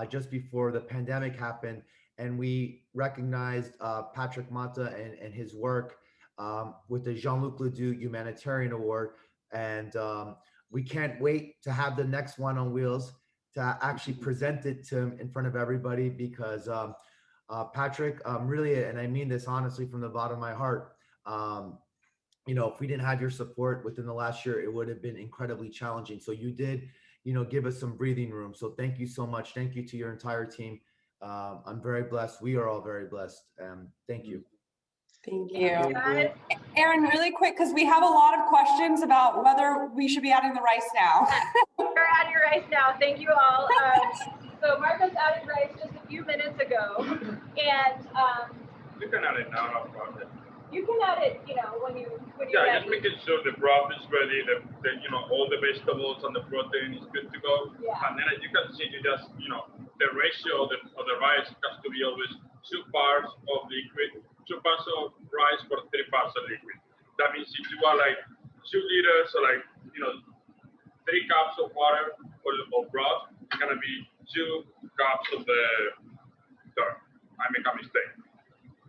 just before the pandemic happened, and we recognized Patrick Mata and his work with the Jean-Luc Ledoux Humanitarian Award. And we can't wait to have the next Wine on Wheels to actually present it to him in front of everybody, because Patrick, really, and I mean this honestly from the bottom of my heart, if we didn't have your support within the last year, it would have been incredibly challenging. So you did, give us some breathing room. So thank you so much. Thank you to your entire team. I'm very blessed. We are all very blessed. Thank you. Thank you. Aaron, really quick, because we have a lot of questions about whether we should be adding the rice now. We're adding rice now. Thank you all. So Marcos added rice just a few minutes ago, and you can add it now, no problem. You can add it, when you're yeah, ready. just making sure the broth is ready, all the vegetables and the protein is good to go. Yeah. And then as you can see, you just, the ratio of the rice has to be always 2 parts of liquid, 2 parts of rice for 3 parts of liquid. That means if you are like 2 liters or 3 cups of water or broth, it's gonna be 2 cups of sorry, I make a mistake.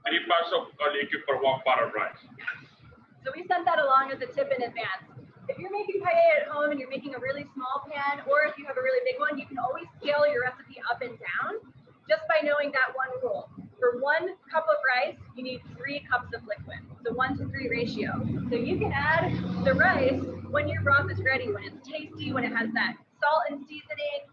3 parts of liquid for 1 part of rice. So we sent that along as a tip in advance. If you're making paella at home and you're making a really small pan, or if you have a really big one, you can always scale your recipe up and down just by knowing that one rule. For 1 cup of rice, you need 3 cups of liquid. So 1-to-3 ratio. So you can add the rice when your broth is ready, when it's tasty, when it has that salt and seasoning.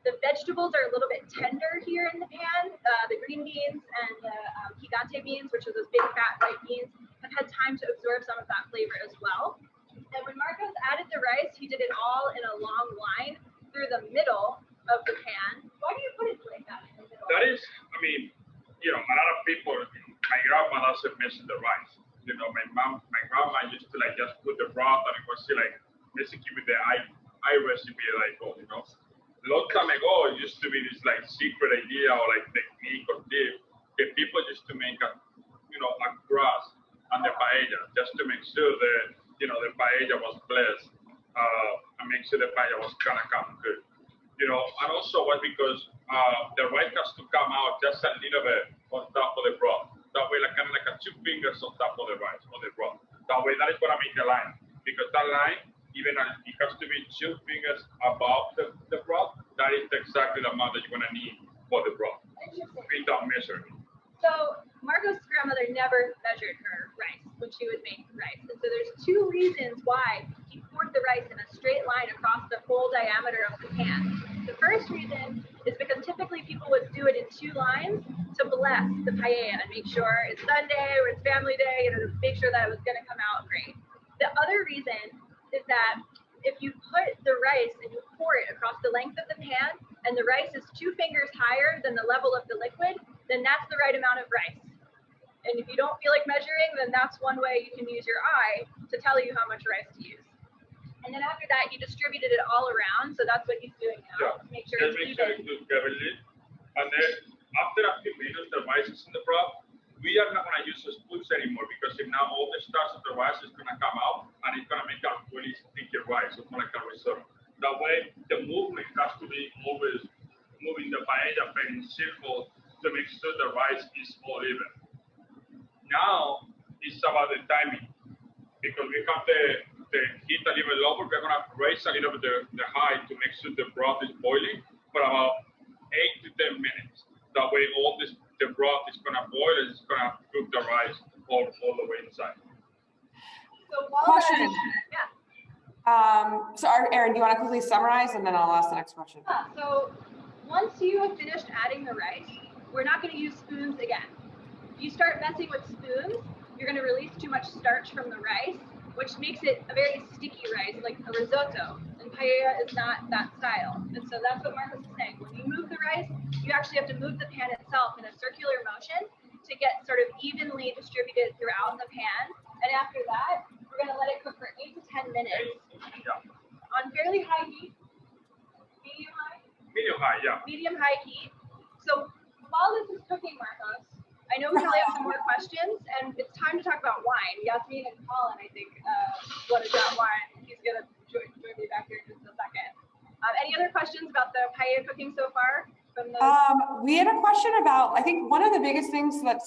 The vegetables are a little bit tender here in the pan. The green beans and the gigante beans, which are those big fat white beans, have had time to absorb some of that flavor as well. And when Marcos added the rice, he did it all in a long line through the middle of the pan. Why do you put it like that in the middle? That is, a lot of people, my grandma doesn't mess with the rice. My grandma used to just put the broth, and it was basically with the I recipe that I got, A long time ago, it used to be this like secret idea or like technique or tip. If people used to make a crust on the paella just to make sure that the paella was blessed and make sure the paella was gonna come good. And also was because the rice has to come out just a little bit on top of the broth. That way, like kind of like a 2 fingers on top of the rice or the broth. That way, that is gonna make the line, because that line, even it has to be 2 fingers above the broth. That is exactly the amount that you're gonna need for the broth without measuring. So Marcos' grandmother never measured her rice when she would make rice. And so there's 2 reasons why he poured the rice in a straight line across the whole diameter of the pan. The first reason is because typically people would do it in 2 lines to bless the paella and make sure it's Sunday or it's family day, to make sure that it was gonna come out great. The other reason is that if you put the rice and you pour it across the length of the pan and the rice is 2 fingers higher than the level of the liquid, then that's the right amount of rice. And if you don't feel like measuring, then that's one way you can use your eye to tell you how much rice to use. And then after that, he distributed it all around. So that's what he's doing now, to make sure it's even. And then after a few minutes, the rice is in the broth. We are not going to use spoons anymore, because if now all the starch of the rice is going to come out and it's going to make a really sticky rice. It's more like a risotto. That way, the movement has to be always moving the paella pan in circles to make sure the rice is all even. Now, it's about the timing, because we have the heat a little bit lower. We're going to raise a little bit the height to make sure the broth is boiling for about 8 to 10 minutes. That way, the broth is going to boil and it's going to cook the rice all the way inside. So while Question. yeah. So Erin, do you want to quickly summarize, and then I'll ask the next question? Yeah, so once you have finished adding the rice, we're not going to use spoons again. If you start messing with spoons, you're going to release too much starch from the rice, which makes it a very sticky rice, like a risotto. And paella is not that style. And so that's what Marcos is saying. When you move the rice, you actually have to move the pan itself in a circular motion to get sort of evenly distributed throughout the pan. And after that, we're going to let it cook for 8 to 10 minutes on fairly high heat. Medium high? Medium high, yeah. Medium high heat. So while this is cooking, Marcos, I know we probably have some more questions, and it's time to talk about wine. Yasmin and Colin, I think, want to drop wine. He's going to join me back here in just a second. Any other questions about the paella cooking so far? We had a question about, I think one of the biggest things that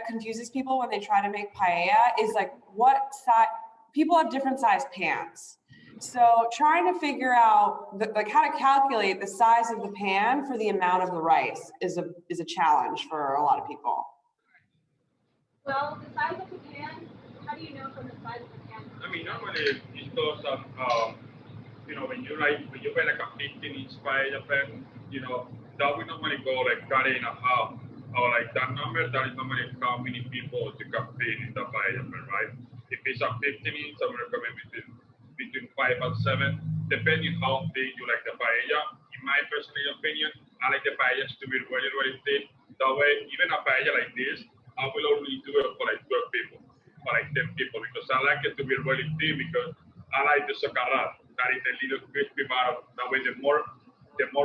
confuses people when they try to make paella is like what size, people have different size pans. So trying to figure out like how to calculate the size of the pan for the amount of the rice is a challenge for a lot of people. Well, the size of the pan, how do you know from the size of the pan? I mean, normally it goes up, when you buy like a 15-inch paella pan, that would normally go like 30 and a half, or like that number, that is normally how many people you can fit in the paella pan, right? If it's a 15-inch, I would recommend between 5 and 7, depending how big you like the paella. In my personal opinion, I like the paellas to be really, really thick. That way, even a paella like this, I will only do it for like 12 people, or like 10 people, because I like it to be really thin, because I like the socarrat. That is the little crispy part. That way, the more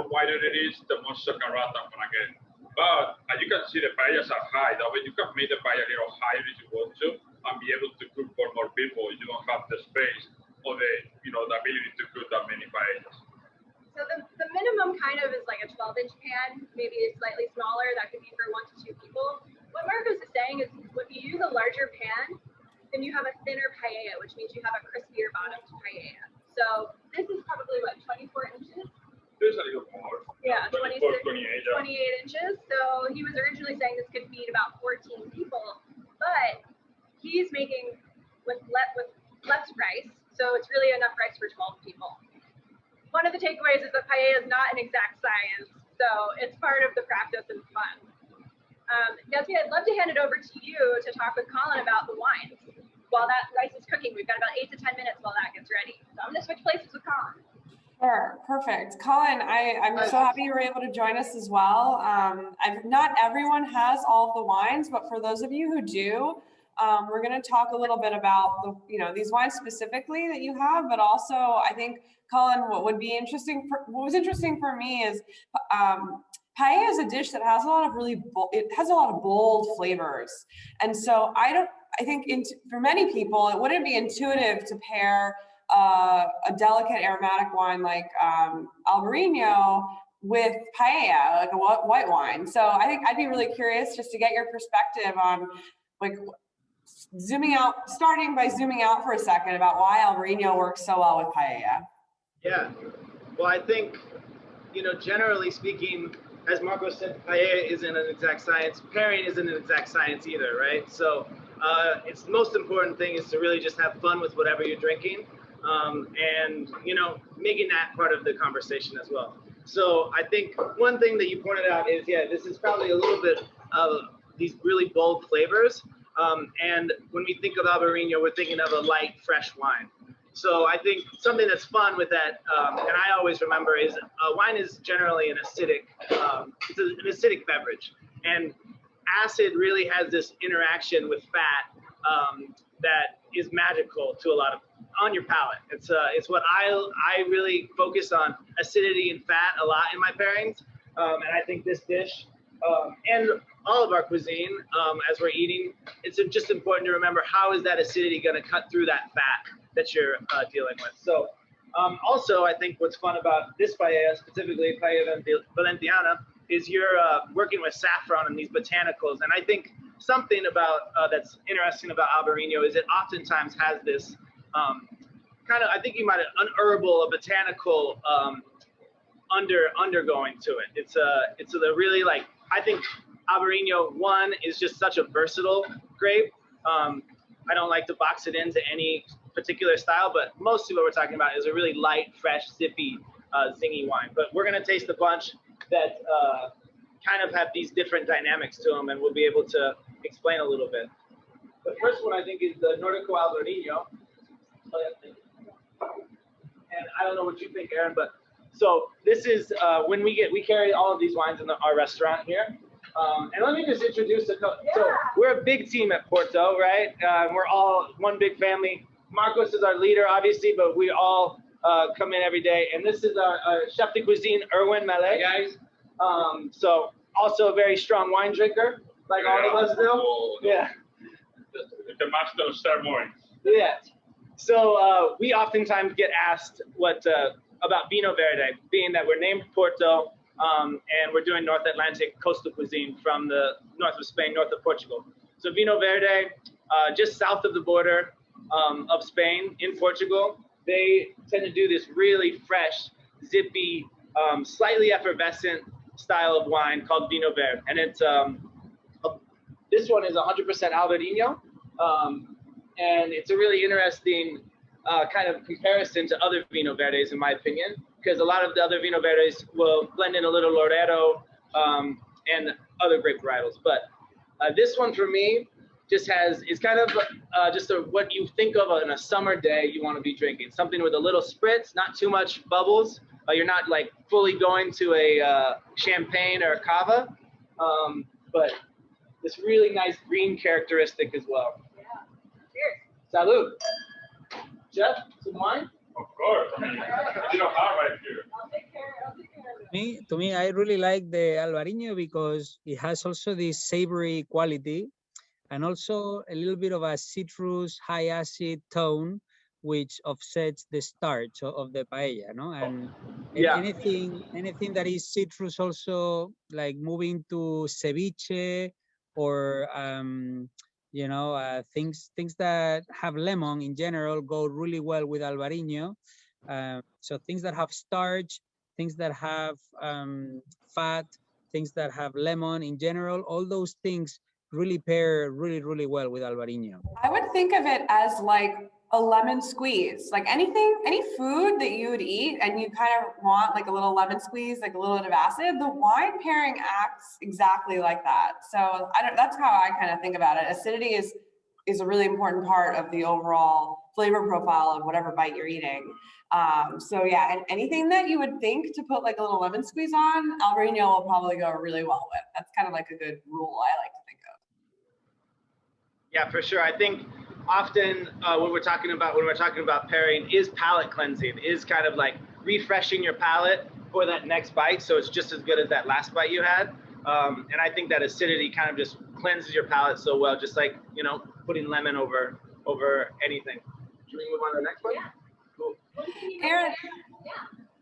wider it is, the more socarrat I'm gonna get. But as you can see, the paellas are high. That way, you can make the paella a little higher if you want to, and be able to cook for more people. You don't have the space or the ability to cook that many paellas. So the minimum kind of is like a 12-inch pan, maybe slightly smaller. That could be for 1 to 2 people. What Marcos is saying is, if you use a larger pan, then you have a thinner paella, which means you have a crispier bottom to paella. So this is probably what, 24 inches? There's a little more. Yeah, 24, 28, 28 inches. So he was originally saying this could feed about 14 people, but he's making with less rice, so it's really enough rice for 12 people. One of the takeaways is that paella is not an exact science, so it's part of the practice and fun. Yasmin, I'd love to hand it over to you to talk with Colin about the wines. While that rice is cooking, we've got about 8 to 10 minutes while that gets ready. So I'm going to switch places with Colin. Sure, perfect. Colin, I'm so happy you were able to join us as well. Not everyone has all of the wines, but for those of you who do, we're going to talk a little bit about these wines specifically that you have, but also I think, Colin, what was interesting for me is paella is a dish that has a lot of it has a lot of bold flavors. And so I think for many people, it wouldn't be intuitive to pair a delicate aromatic wine like Albariño with paella, like a white wine. So I think I'd be really curious just to get your perspective on, like, starting by zooming out for a second about why Albariño works so well with paella. Yeah, well, I think, generally speaking, as Marcos said, paella isn't an exact science. Pairing isn't an exact science either, right? So it's the most important thing is to really just have fun with whatever you're drinking, and making that part of the conversation as well. So I think one thing that you pointed out is, this is probably a little bit of these really bold flavors. And when we think of Albariño, we're thinking of a light, fresh wine. So I think something that's fun with that, and I always remember, is wine is generally an acidic, it's an acidic beverage. And acid really has this interaction with fat that is magical to on your palate. It's what I really focus on, acidity and fat a lot in my pairings. And I think this dish, and all of our cuisine, as we're eating, it's just important to remember, how is that acidity going to cut through that fat that you're dealing with. So also, I think what's fun about this paella, specifically Paella Valenciana, is you're working with saffron and these botanicals. And I think something about that's interesting about Albariño is it oftentimes has this kind of, I think you might have, an herbal, a botanical undergoing to it. It's a really, like, I think Albariño, one, is just such a versatile grape. I don't like to box it into any particular style, but mostly what we're talking about is a really light, fresh, sippy, zingy wine. But we're going to taste a bunch that kind of have these different dynamics to them, and we'll be able to explain a little bit. The first one, I think, is the Nordica Albarino. And I don't know what you think, Aaron, but so this is when we carry all of these wines in our restaurant here. And let me just introduce a couple. Yeah. So we're a big team at Porto, right? We're all one big family. Marcos is our leader, obviously, but we all come in every day. And this is our chef de cuisine, Erwin Mallet. Hey guys. So also a very strong wine drinker, like all of us do. Yeah. The master of ceremony. Yeah. So we oftentimes get asked about Vino Verde, being that we're named Porto, and we're doing North Atlantic coastal cuisine from the north of Spain, north of Portugal. So Vino Verde, just south of the border of Spain in Portugal, they tend to do this really fresh, zippy, slightly effervescent style of wine called Vino Verde. And it's this one is 100% Albariño, and it's a really interesting kind of comparison to other Vino Verdes, in my opinion, because a lot of the other Vino Verdes will blend in a little Lorero and other grape varietals. But this one for me just is kind of just what you think of on a summer day you want to be drinking. Something with a little spritz, not too much bubbles. You're not like fully going to a champagne or a cava, but this really nice green characteristic as well. Yeah. Cheers. Salud. Jeff, some wine? Of course. I mean, you know how right here. I'll take care of it. To me, I really like the Albariño because it has also this savory quality and also a little bit of a citrus, high acid tone, which offsets the starch of the paella, no? And yeah. anything that is citrus also, like moving to ceviche or things that have lemon in general go really well with Albariño. So things that have starch, things that have fat, things that have lemon in general, all those things really pair really, really well with Albariño. I would think of it as like a lemon squeeze, like any food that you would eat and you kind of want like a little lemon squeeze, like a little bit of acid, the wine pairing acts exactly like that. So that's how I kind of think about it. Acidity is a really important part of the overall flavor profile of whatever bite you're eating. So yeah, and anything that you would think to put like a little lemon squeeze on, Albariño will probably go really well with. That's kind of like a good rule I like to think of. Yeah, for sure. I think often when we're talking about pairing is palate cleansing, is kind of like refreshing your palate for that next bite, so it's just as good as that last bite you had. And I think that acidity kind of just cleanses your palate so well, just like, you know, putting lemon over anything. Should we move on to the next one? Yeah. Cool. Aaron, Yeah.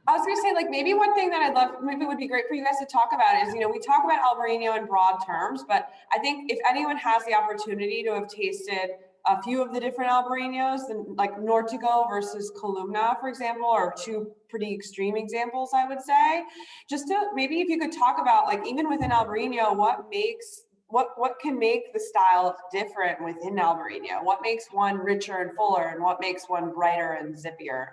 I was gonna say, like, maybe one thing that I'd love, maybe would be great for you guys to talk about is, you know, we talk about Albariño in broad terms, but I think if anyone has the opportunity to have tasted a few of the different Albariños, then like Nordica versus Columna, for example, are two pretty extreme examples, I would say. Just to, maybe if you could talk about, like, even within Albariño, what can make the style different within Albariño? What makes one richer and fuller, and what makes one brighter and zippier?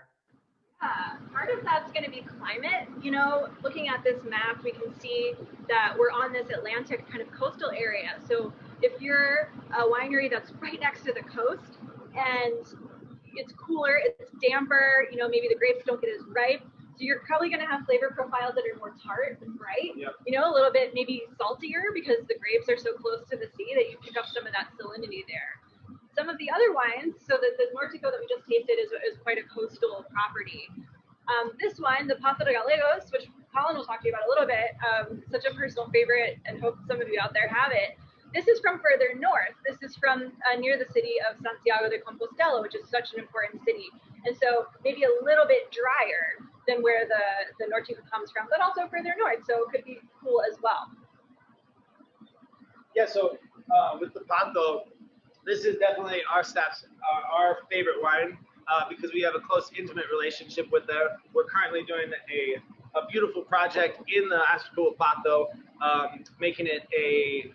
Part of that's going to be climate. You know, looking at this map, we can see that we're on this Atlantic kind of coastal area. So if you're a winery that's right next to the coast and it's cooler, it's damper, you know, maybe the grapes don't get as ripe. So you're probably going to have flavor profiles that are more tart and bright, Yep. you know, a little bit maybe saltier because the grapes are so close to the sea that you pick up some of that salinity there. Some of the other wines, so the Nordica that we just tasted is quite a coastal property. This wine, the Pasado Gallegos, which Colin will talk to you about a little bit, such a personal favorite, and hope some of you out there have it. This is from further north. This is from near the city of Santiago de Compostela, which is such an important city. And so maybe a little bit drier than where the Nordica comes from, but also further north, so it could be cool as well. Yeah, so with the Pato, this is definitely our favorite wine because we have a close, intimate relationship with them. We're currently doing a beautiful project in the Astro Pato, making it a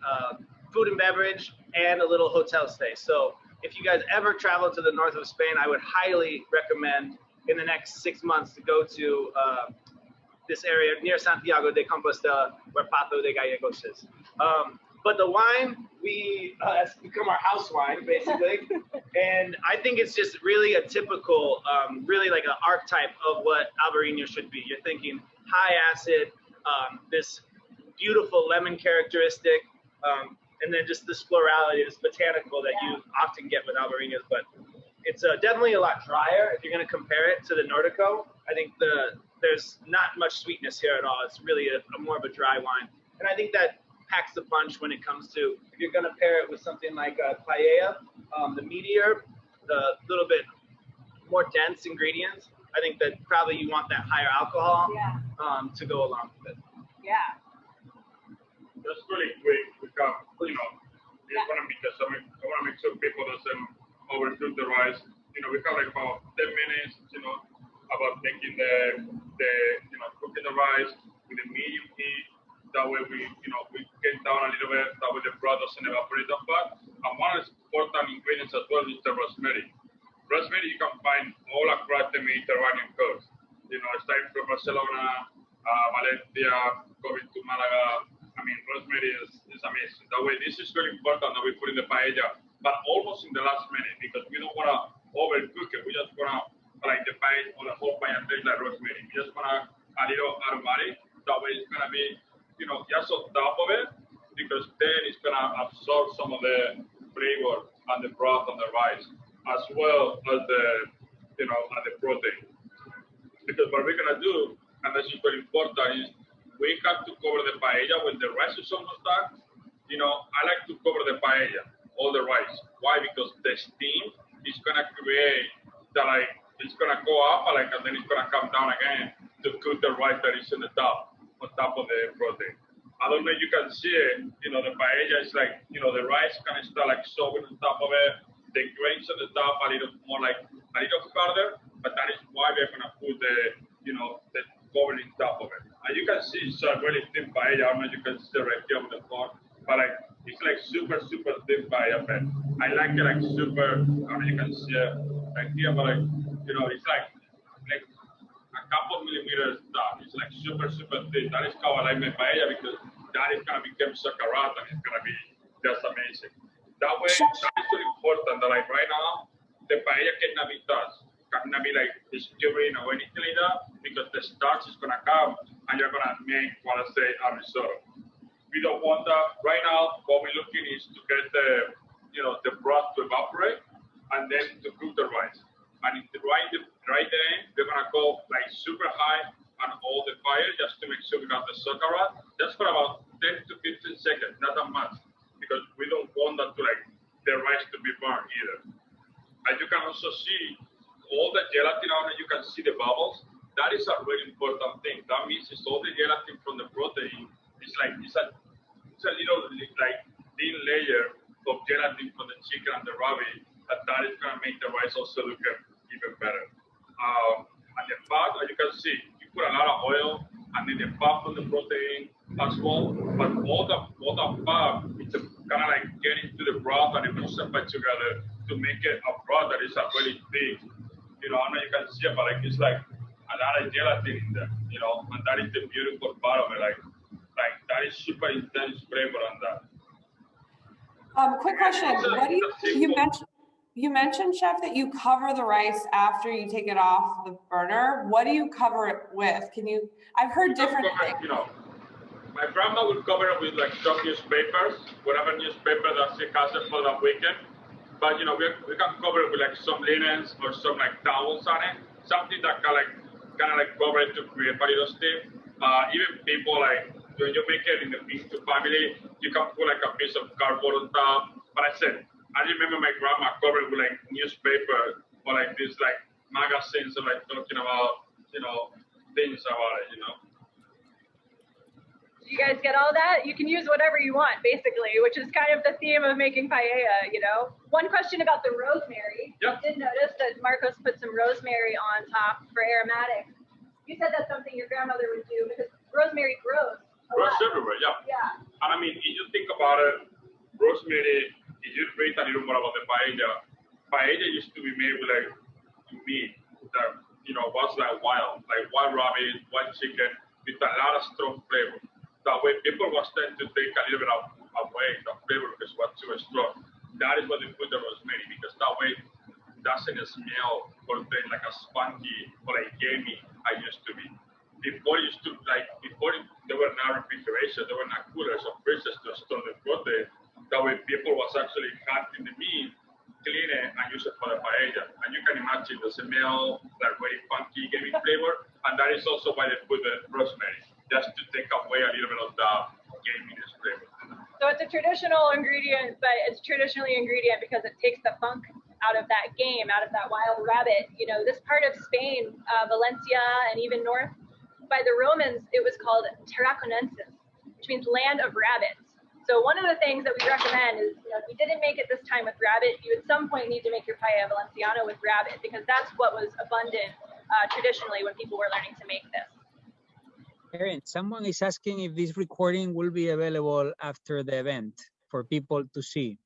food and beverage and a little hotel stay. So if you guys ever travel to the north of Spain, I would highly recommend in the next 6 months to go to this area near Santiago de Compostela, where Pasado Gallegos is. But the wine, has become our house wine, basically. And I think it's just really a typical, really like an archetype of what Albariño should be. You're thinking high acid, this beautiful lemon characteristic, and then just this florality, this botanical that you often get with Albariños. But it's definitely a lot drier if you're going to compare it to the Nordico. I think there's not much sweetness here at all. It's really a more of a dry wine. And I think that packs the punch when it comes to, if you're going to pair it with something like paella, the meatier, the little bit more dense ingredients, I think that probably you want that higher alcohol to go along with it. Yeah. Just really quick, because, you know, I want to make sure people doesn't overcook the rice. You know, we have like about 10 minutes, you know, about making cooking the rice with a medium heat. That way we get down a little bit, that way the broth doesn't evaporate that fast. And one of the important ingredients as well is the rosemary. Rosemary you can find all across the Mediterranean coast. You know, starting from Barcelona, Valencia, going to Malaga. I mean, rosemary is amazing. That way, this is very important that we put in the paella, but almost in the last minute, because we don't want to overcook it. We just want to, like the paella or the whole paella taste like rosemary. We just want a little aromatic. That way, it's going to be, you know, just on top of it, because then it's going to absorb some of the flavor and the broth on the rice, as well as the protein. Because what we're going to do, and this is very important, is we have to cover the paella when the rice is almost done. You know, I like to cover the paella, all the rice. Why? Because the steam is going to create that, like, it's going to go up, and then it's going to come down again to cook the rice that is on top of the protein. I don't know if you can see it, you know, the paella is like, you know, the rice kind of start like soaking on top of it, the grains on the top a little more like a little further, but that is why we're going to put the covering top of it. And you can see it's a really thin paella. I don't know if you can see it right here on the floor, but like, it's like super, super thin paella. But I like it like super, I don't know if you can see it right here, but like, you know, it's like a couple millimeters down. It's like super, super thin. That is how I like my paella, because that is going to become sacarat and it's going to be just amazing. That way, that is really important that like right now, the paella cannot be touched. Cannot be like skewering or anything like that, because the starch is going to come and you're going to make what I say a risotto. We don't want that. Right now, what we're looking is to get the broth to evaporate and then to cook the rice. And right there, we're going to go like super high and hold the fire just to make sure we got the sauerkraut, just for about 10 to 15 seconds, not that much, because we don't want that to the rice to be burned either. And you can also see all the gelatin on it, you can see the bubbles. That is a very important thing. That means it's all the gelatin from the protein. It's a little thin layer of gelatin from the chicken and the rabbit, and that is gonna make the rice also look even better. And the fat, as you can see, you put a lot of oil, and then the fat from the protein as well. But all the fat, it's kind of get into the broth and emulsify together to make it a broth that is a really thick. I don't know if you can see it, but it's like a lot of gelatin in there, and that is the beautiful part of it. That is super intense flavor on that. Quick question. What do you mentioned, Chef, that you cover the rice after you take it off the burner. What do you cover it with? I've heard different things. My grandma would cover it with some newspapers, whatever newspaper that she has it for that weekend. But we can cover it with some linens or some towels on it, something that kind of cover it to create a little steam. Even people when you make it in the Pinto family, you can put a piece of cardboard on top. But I remember my grandma covered with newspaper or these magazines of talking about things about it. You guys get all that? You can use whatever you want, basically, which is kind of the theme of making paella, One question about the rosemary. Yep. I did notice that Marcos put some rosemary on top for aromatic. You said that's something your grandmother would do because rosemary grows a lot. Everywhere, yeah. Yeah. And I mean, if you think about it, rosemary, if you read a little more about the paella used to be made with meat that, was wild rabbit, wild chicken, with a lot of strong flavor. That way, people was tend to take a little bit away the flavor because it was too strong. That is why they put the rosemary, because that way it doesn't smell or taste like a spunky or gamey I used to be. Before there were not refrigeration, there were not coolers or freezers to store the protein. That way, people was actually cutting the meat, clean it, and use it for the paella. And you can imagine the smell, that very funky gamey flavor, and that is also why they put the rosemary, just to take away a little bit of the gaminess flavor. So it's a traditional ingredient, but it's traditionally ingredient because it takes the funk out of that game, out of that wild rabbit. This part of Spain, Valencia, and even north, by the Romans, it was called Tarraconensis, which means land of rabbits. So one of the things that we recommend is, if you didn't make it this time with rabbit, you at some point need to make your paella Valenciana with rabbit, because that's what was abundant traditionally when people were learning to make this. Erin, someone is asking if this recording will be available after the event for people to see.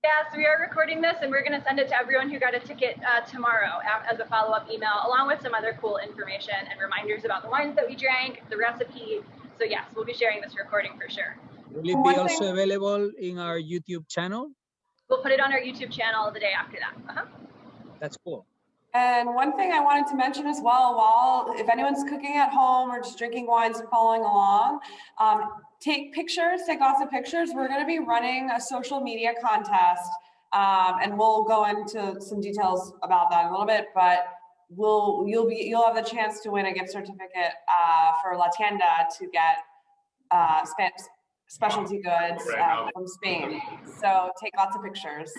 Yes, we are recording this, and we're going to send it to everyone who got a ticket tomorrow as a follow-up email, along with some other cool information and reminders about the wines that we drank, the recipe. So yes, we'll be sharing this recording for sure. Will it be also available in our YouTube channel? We'll put it on our YouTube channel the day after that. That's cool. And one thing I wanted to mention as well, if anyone's cooking at home or just drinking wines and following along, take lots of pictures. We're going to be running a social media contest, and we'll go into some details about that in a little bit, but you'll have the chance to win a gift certificate for La Tienda to get specialty goods from Spain. So take lots of pictures.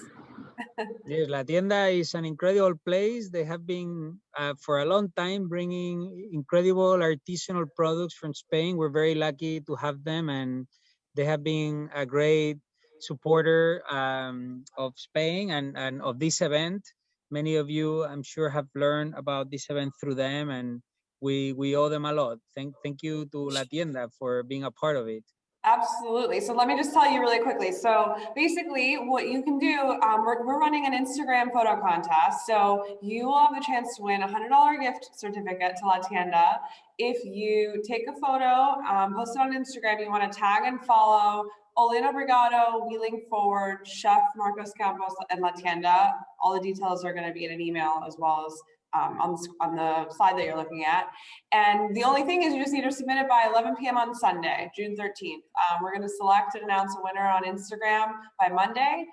Yes, La Tienda is an incredible place. They have been for a long time bringing incredible artisanal products from Spain. We're very lucky to have them, and they have been a great supporter of Spain and of this event. Many of you, I'm sure, have learned about this event through them, and we owe them a lot. Thank you to La Tienda for being a part of it. Absolutely. So let me just tell you really quickly. So basically what you can do, we're running an Instagram photo contest. So you will have the chance to win a $100 gift certificate to La Tienda. If you take a photo, post it on Instagram, you want to tag and follow Olé Obrigado, Wheeling Forward, Chef Marcos Campos, and La Tienda. All the details are going to be in an email as well as on the slide that you're looking at. And the only thing is you just need to submit it by 11 p.m. on Sunday, June 13th. We're going to select and announce a winner on Instagram by Monday.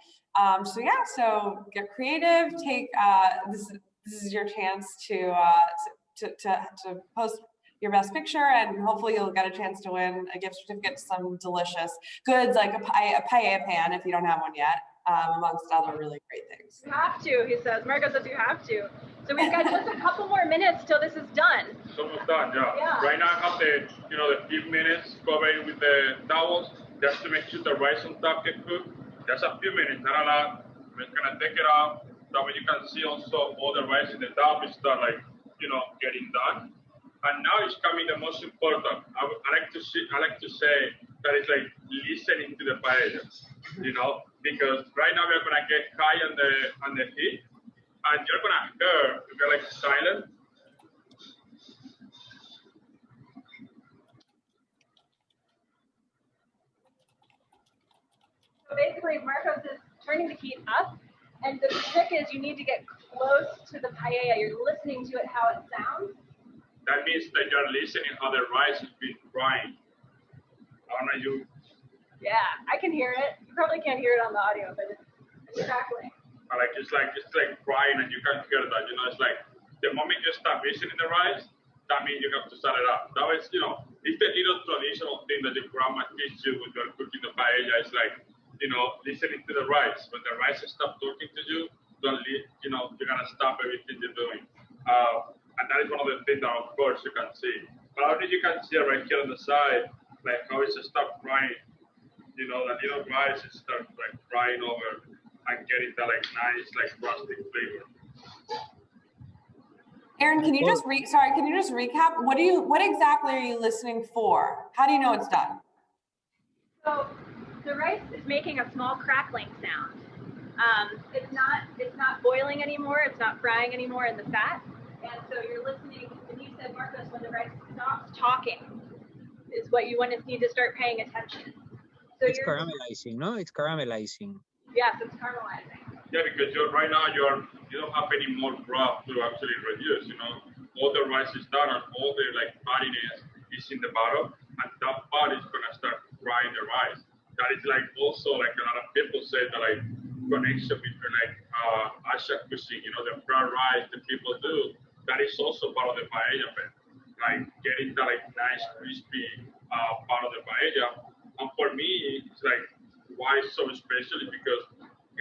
So get creative. Take this is your chance to post your best picture, and hopefully you'll get a chance to win a gift certificate to some delicious goods like a paella pan if you don't have one yet, amongst other really great things. You have to, he says. Marco says you have to. So we've got just a couple more minutes till this is done. It's almost done, yeah. Right now I have the, the few minutes covered with the towels just to make sure the rice on top get cooked. Just a few minutes, not a lot. I'm just gonna take it out. That way you can see also all the rice in the top is start getting done. And now is coming the most important. I like to say that it's like listening to the paella, because right now we're gonna get high on the heat, and you're gonna hear, you're like silent. So basically, Marcos is turning the heat up, and the trick is you need to get close to the paella. You're listening to it, how it sounds. That means that you're listening how the rice is being frying. I don't know you. Yeah, I can hear it. You probably can't hear it on the audio, but it's crackling. It's like frying, and you can't hear that. It's like the moment you start listening the rice, that means you have to start it up. That was, it's the little traditional thing that your grandma teaches you when you're cooking the paella. It's like, listening to the rice. When the rice stops talking to you, you're gonna stop everything you're doing. And that is one of the things that, of course, you can see. But I think you can see it right here on the side, like how it's start frying. The little rice is start like frying over and getting that nice rustic flavor. Aaron, can you just recap? What exactly are you listening for? How do you know it's done? So the rice is making a small crackling sound. It's not boiling anymore. It's not frying anymore in the fat. And so you're listening, and you said, Marcos, when the rice stops talking is what you need to start paying attention. So it's caramelizing, no? It's caramelizing. Yes, it's caramelizing. Yeah, because right now you don't have any more broth to actually reduce. All the rice is done, and all the fattiness is in the bottom, and that part is gonna start frying the rice. That is also a lot of people say that connection between Asian cuisine, the fried rice that people do. That is also part of the paella pan, getting that nice crispy part of the paella. And for me, it's why it's so special is because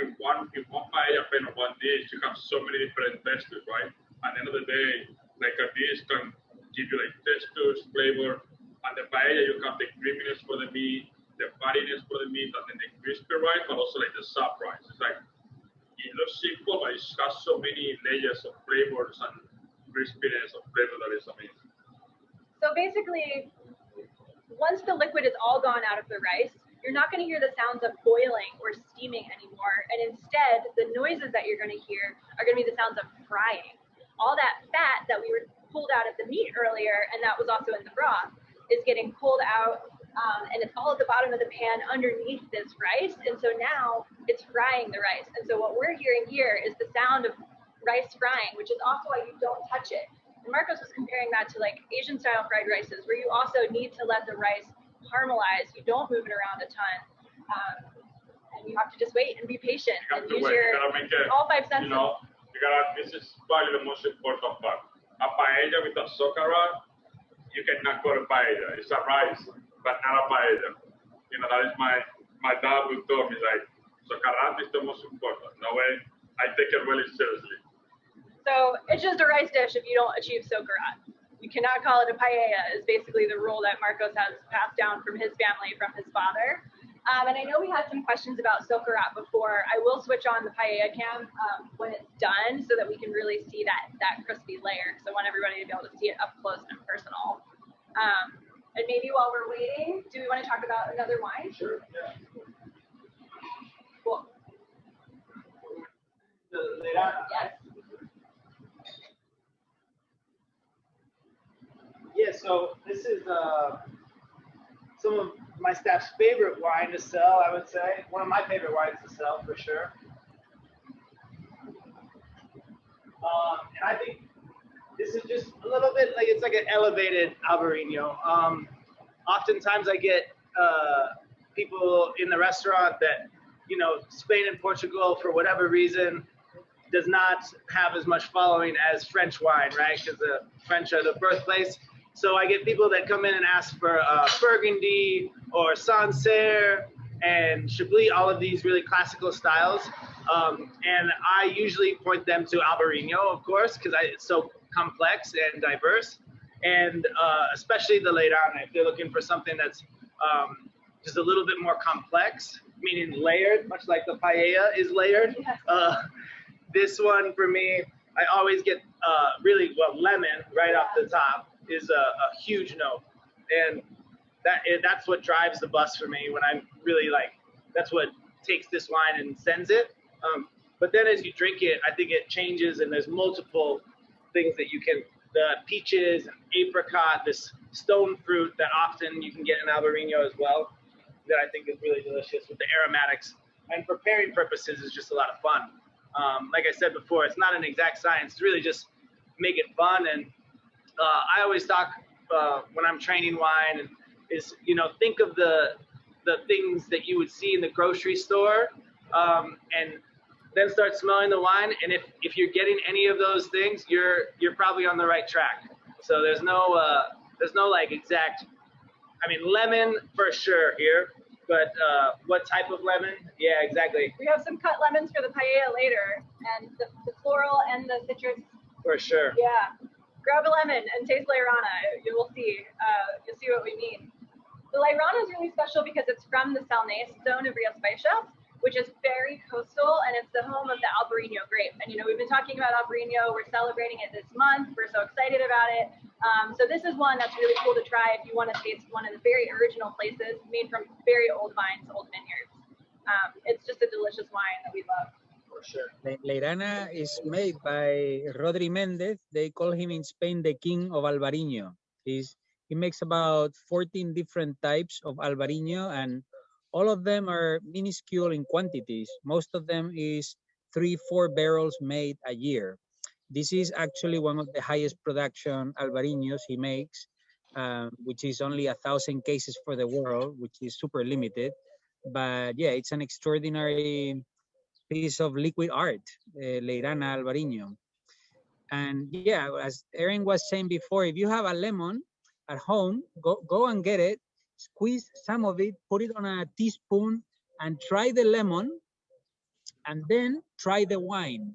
in one paella pan or one dish, you have so many different textures, right? At the end of the day, a dish can give you textures, flavor, and the paella you have the creaminess for the meat, the fattiness for the meat, and then the crispy rice, but also the soft rice. It's it looks simple, but it has so many layers of flavors and crispiness of flavor that is amazing. So basically, once the liquid is all gone out of the rice, you're not going to hear the sounds of boiling or steaming anymore. And instead, the noises that you're going to hear are going to be the sounds of frying. All that fat that we were pulled out of the meat earlier, and that was also in the broth, is getting pulled out, and it's all at the bottom of the pan underneath this rice. And so now it's frying the rice. And so what we're hearing here is the sound of rice frying, which is also why you don't touch it. And Marcos was comparing that to Asian style fried rices, where you also need to let the rice caramelize. You don't move it around a ton. And you have to just wait and be patient and use all five senses. This is probably the most important part. A paella with a socarrat, you cannot call it paella. It's a rice, but not a paella. That is my dad who told me, socarrat is the most important. That way, I take it really seriously. So it's just a rice dish if you don't achieve socarrat. You cannot call it a paella is basically the rule that Marcos has passed down from his family, from his father. And I know we had some questions about socarrat before. I will switch on the paella cam when it's done so that we can really see that crispy layer. So I want everybody to be able to see it up close and personal. And maybe while we're waiting, do we want to talk about another wine? Sure, yeah. Cool. Yes. Yeah, so this is some of my staff's favorite wine to sell, I would say. One of my favorite wines to sell, for sure. And I think this is just a little bit it's like an elevated Albariño. Oftentimes I get people in the restaurant that, Spain and Portugal, for whatever reason, does not have as much following as French wine, right? Because the French are the birthplace. So I get people that come in and ask for Burgundy or Sancerre and Chablis, all of these really classical styles. And I usually point them to Albariño, of course, because it's so complex and diverse. And especially the Leirana, if they're looking for something that's just a little bit more complex, meaning layered, much like the paella is layered. This one for me, I always get lemon right off the top is a huge note. And that's what drives the bus for me when I'm really that's what takes this wine and sends it. But then as you drink it, I think it changes, and there's multiple things that you can, the peaches, apricot, this stone fruit that often you can get in Albariño as well, that I think is really delicious with the aromatics. And for pairing purposes, is just a lot of fun. Like I said before, it's not an exact science. It's really just make it fun. And I always talk when I'm training wine and think of the things that you would see in the grocery store, and then start smelling the wine. And if you're getting any of those things, you're probably on the right track. So there's no exact, lemon for sure here, but what type of lemon? Yeah, exactly. We have some cut lemons for the paella later, and the floral and the citrus. For sure. Yeah. Grab a lemon and taste Leirana. You will see. You'll see what we mean. The Leirana is really special because it's from the Salnés zone of Rías Baixas, which is very coastal, and it's the home of the Albariño grape. And we've been talking about Albariño. We're celebrating it this month. We're so excited about it. So this is one that's really cool to try if you want to taste one of the very original places made from very old vines, old vineyards. It's just a delicious wine that we love. For sure. Leirana is made by Rodri Mendez. They call him in Spain the king of Albariño. He makes about 14 different types of Albariño, and all of them are minuscule in quantities. Most of them is 3-4 barrels made a year. This is actually one of the highest production Albariños he makes, which is only 1,000 cases for the world, which is super limited. But yeah, it's an extraordinary piece of liquid art, Leirana Albariño. And yeah, as Erin was saying before, if you have a lemon at home, go and get it, squeeze some of it, put it on a teaspoon, and try the lemon, and then try the wine.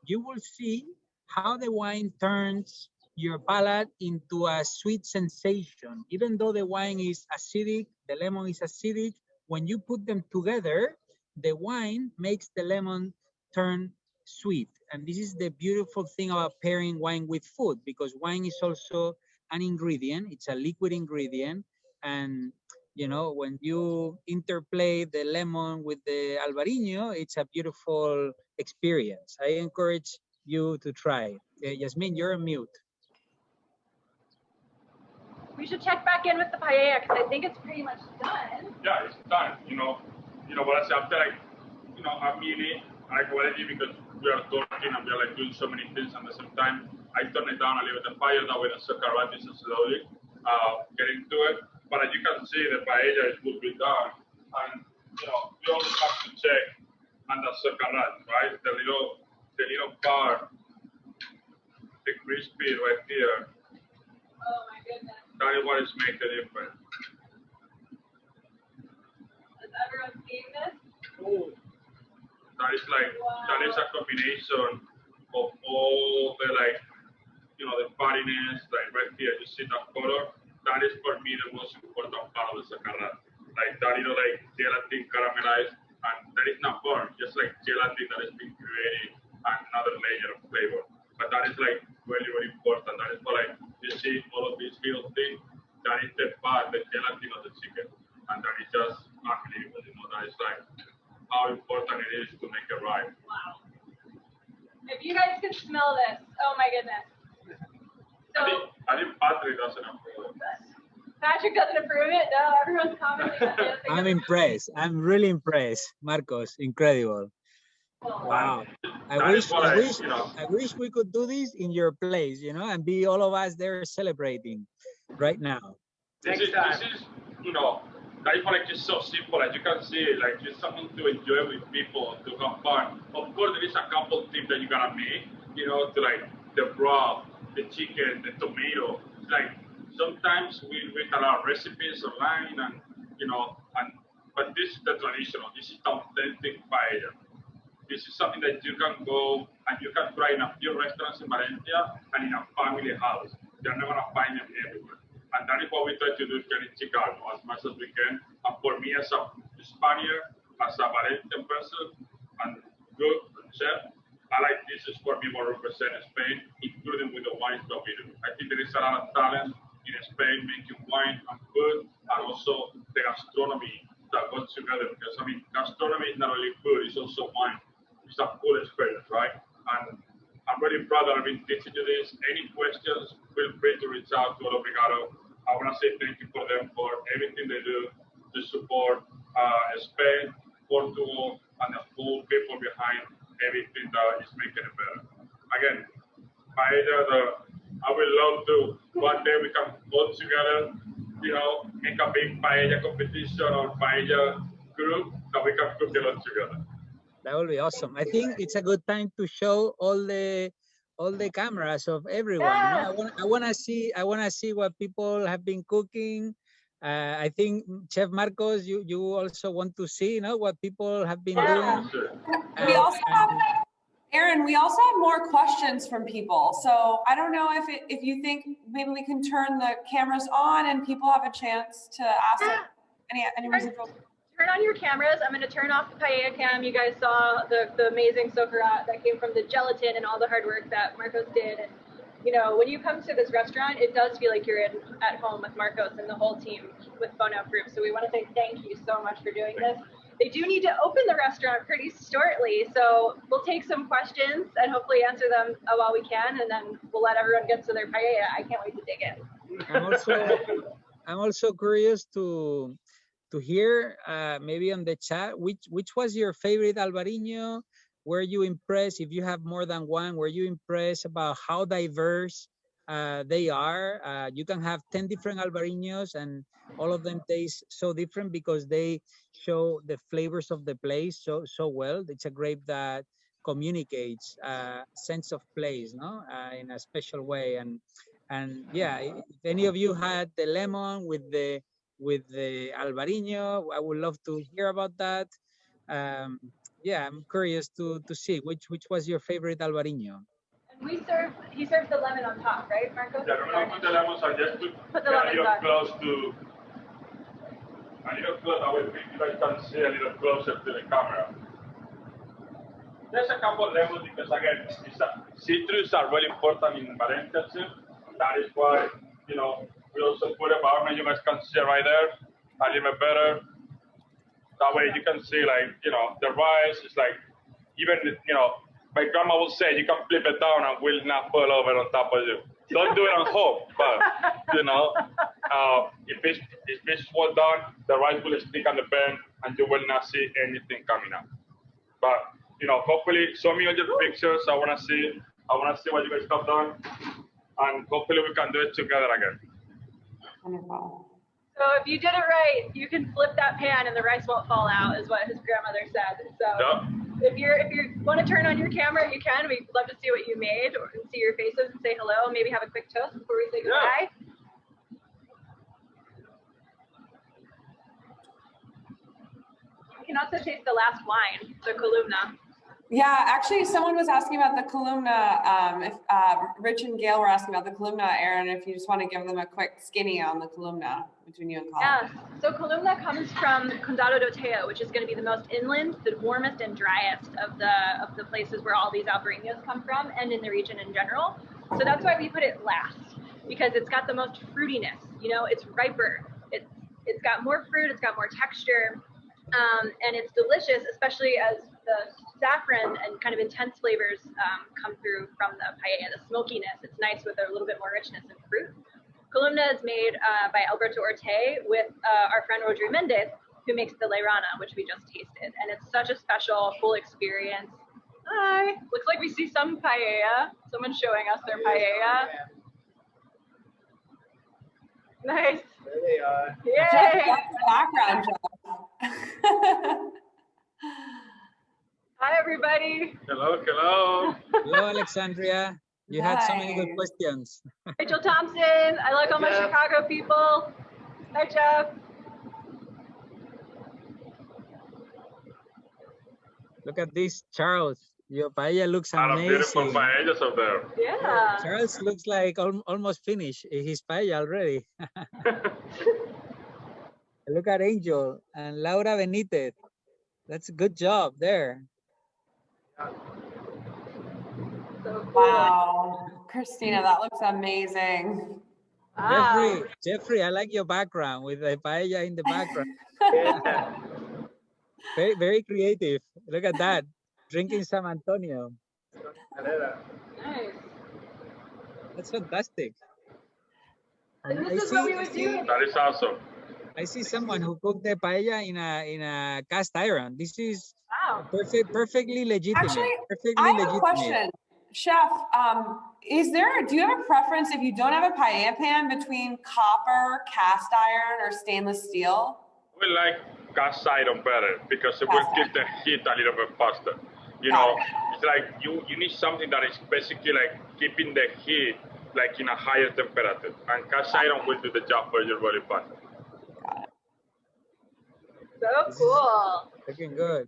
You will see how the wine turns your palate into a sweet sensation. Even though the wine is acidic, the lemon is acidic, when you put them together, the wine makes the lemon turn sweet. And this is the beautiful thing about pairing wine with food, because wine is also an ingredient. It's a liquid ingredient. And when you interplay the lemon with the Albariño, it's a beautiful experience. I encourage you to try. Yasmin, you're on mute. We should check back in with the paella because I think it's pretty much done. Yeah, it's done. But after a minute, quality, because we are talking and we are doing so many things at the same time, I turn it down a little bit the fire that way the Soccerati is slowly getting to it. But as you can see, the paella will be done, and we always have to check on the Soccerati, right? The little part, the crispy right here. Oh my goodness! That is what is making the difference. Has everyone seen this? Ooh. That is that is a combination of all the the fattiness, right here. You see that color. That is for me the most important part of the Soccerati. That gelatin caramelized, and that is not burnt, just gelatin that has been created, another layer of flavor. But that is really, really important. That is what you see all of these little things. That is the part, the gelatin of the chicken, and that is just unbelievable. That is how important it is to make it right. Wow. If you guys could smell this, oh my goodness. So, I think Patrick doesn't approve it. Patrick doesn't approve it? No, everyone's commenting on this. I'm impressed. I'm really impressed. Marcos, incredible. Oh, wow. I wish we could do this in your place, and be all of us there celebrating right now. This is that is just so simple. As you can see, just something to enjoy with people, to have fun. Of course, there is a couple things that you gotta make, to the broth, the chicken, the tomato. sometimes we read a lot of recipes online, and but this is the traditional. This is the authentic paella. This is something that you can go and you can try in a few restaurants in Valencia and in a family house. You're not gonna find them everywhere. And that is what we try to do here in Chicago as much as we can. And for me as a Spaniard, as a Valencian person, and good chef, I like dishes for me what represent Spain, including with the wines that we do. I think there is a lot of talent in Spain making wine and food, and also the gastronomy that goes together. Because I mean, gastronomy is not only food; it's also wine. It's a full experience, right? And I'm really proud that I've been teaching you this. Any questions? Feel free to reach out to Olé Obrigado. I want to say thank you for them for everything they do to support Spain, Portugal, and the full people behind everything that is making it better. Again, paella, I would love to one day we can go together, make a big paella competition or paella group that we can cook it all together. That will be awesome. I think it's a good time to show all the cameras of everyone. Yes. I want to see what people have been cooking. I think Chef Marcos, you also want to see, what people have been doing. Sure. We also have, Aaron, we also have more questions from people. So I don't know if you think maybe we can turn the cameras on and people have a chance to ask any residual. Turn on your cameras. I'm going to turn off the paella cam. You guys saw the amazing Sofrito that came from the gelatin and all the hard work that Marcos did. And when you come to this restaurant, it does feel like you're at home with Marcos and the whole team with Bonhomme Group. So we want to say thank you so much for doing this. They do need to open the restaurant pretty shortly, so we'll take some questions and hopefully answer them while we can, and then we'll let everyone get to their paella. I can't wait to dig in. I'm also curious to hear maybe on the chat which was your favorite Albariño. Were you impressed? If you have more than one, were you impressed about how diverse they are? You can have 10 different Albariños and all of them taste so different because they show the flavors of the place so well. It's a grape that communicates sense of place, in a special way. And yeah, if any of you had the lemon with the Albariño, I would love to hear about that. Yeah, I'm curious to see which was your favorite Albariño. And he serves the lemon on top, right, Marcos? Yeah, we're gonna put the lemons on just to put the get a lemons little on. close to, I will think you guys can see a little closer to the camera. There's a couple of lemons because again, citrus are really important in Valencia too. That is why, we also put a barman, you guys can see right there, a little bit better. That way you can see the rice is even, my grandma would say you can flip it down and will not fall over on top of you. Don't do it on home, but, if it's well done, the rice will stick on the pan and you will not see anything coming out. But, hopefully show me all your pictures. I want to see what you guys have done. And hopefully we can do it together again. Wonderful. So if you did it right, you can flip that pan and the rice won't fall out, is what his grandmother said. So if you want to turn on your camera, you can. We'd love to see what you made or see your faces and say hello. Maybe have a quick toast before we say goodbye. You can also taste the last wine, the columna. Yeah, actually, someone was asking about the columna. If Rich and Gail were asking about the columna, Aaron, if you just want to give them a quick skinny on the columna between you and Colin. Yeah, so columna comes from Condado do Tejo, which is going to be the most inland, the warmest and driest of the places where all these Albariños come from, and in the region in general. So that's why we put it last, because it's got the most fruitiness. It's riper. It's got more fruit. It's got more texture, and it's delicious, especially as the saffron and kind of intense flavors come through from the paella, the smokiness. It's nice with a little bit more richness and fruit. Columna is made by Alberto Orte with our friend Rodri Mendez, who makes the Leirana, which we just tasted. And it's such a special, full experience. Hi, looks like we see some paella. Someone's showing us their paella. Nice. There they are. Yay! That's the background, Jeff. Hi, everybody. Hello. Hello, Alexandria. You had so many good Nice. questions. Rachel Thompson. I like all my Jeff. Chicago people. Hi, Jeff. Look at this, Charles. Your paella looks A lot of beautiful amazing. paellas up there. Yeah. Charles looks like almost finished his paella already. Look at Angel and Laura Benitez. That's a good job there. So cool. Wow. Christina, that looks amazing. Wow. Jeffrey, I like your background with the paella in the background. Yeah. Very, very creative. Look at that. Drinking San Antonio. Nice. That's fantastic. And I this is what we would do. That is awesome. I see someone who cooked the paella in a cast iron. This is Wow. perfectly legitimate. Actually, perfectly I have a legitimate. question. Chef, do you have a preference if you don't have a paella pan between copper, cast iron, or stainless steel? We like cast iron better because it will Cast keep the heat a little bit faster. You know, it's like you need something that is basically like keeping the heat like in a higher temperature, and cast iron will do the job for you really fast. So cool. Looking good.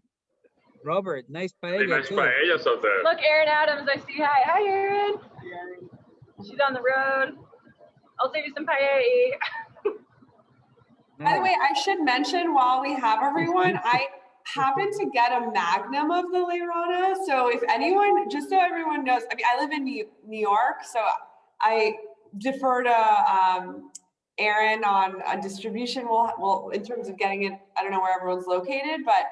Robert, nice Really paella nice too. paellas out there. Look, Erin Adams, I see. Hi. Hi, Erin. She's on the road. I'll save you some paella. By the way, I should mention while we have everyone, I happen to get a magnum of the Leirona. So if anyone, just so everyone knows, I mean, I live in New York, so I defer to Erin on distribution. We'll in terms of getting it, I don't know where everyone's located, but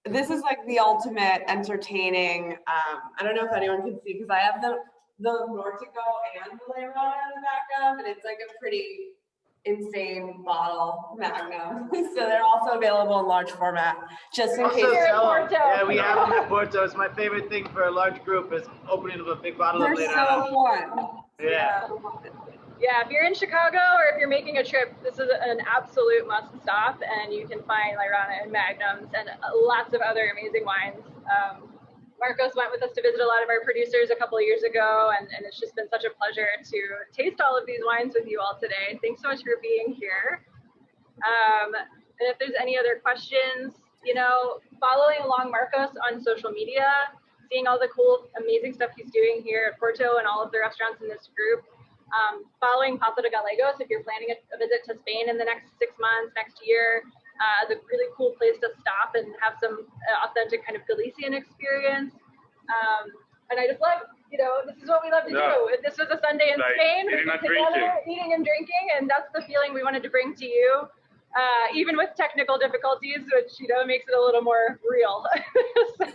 this is like the ultimate entertaining. I don't know if anyone can see because I have the Nordica and the Leirona in the background, and it's like a pretty insane bottle magnum. So they're also available in large format, just in Also case. sell 'em. Porto. Yeah, we have them at Porto. It's my favorite thing for a large group is opening up a big bottle They're of later so on. fun. Yeah. Yeah, if you're in Chicago or if you're making a trip, this is an absolute must stop, and you can find Leirona and Magnums and lots of other amazing wines. Marcos went with us to visit a lot of our producers a couple of years ago, and it's just been such a pleasure to taste all of these wines with you all today. Thanks so much for being here. And if there's any other questions, you know, following along Marcos on social media, seeing all the cool, amazing stuff he's doing here at Porto and all of the restaurants in this group. Following Pasado Gallegos, if you're planning a visit to Spain in the next 6 months, next year, it's a really cool place to stop and have some authentic kind of Galician experience. And I just love, you know, this is what we love to do. This was a Sunday in Like Spain, eating we're and together, drinking. eating and drinking, and that's the feeling we wanted to bring to you. Even with technical difficulties, which, you know, makes it a little more real.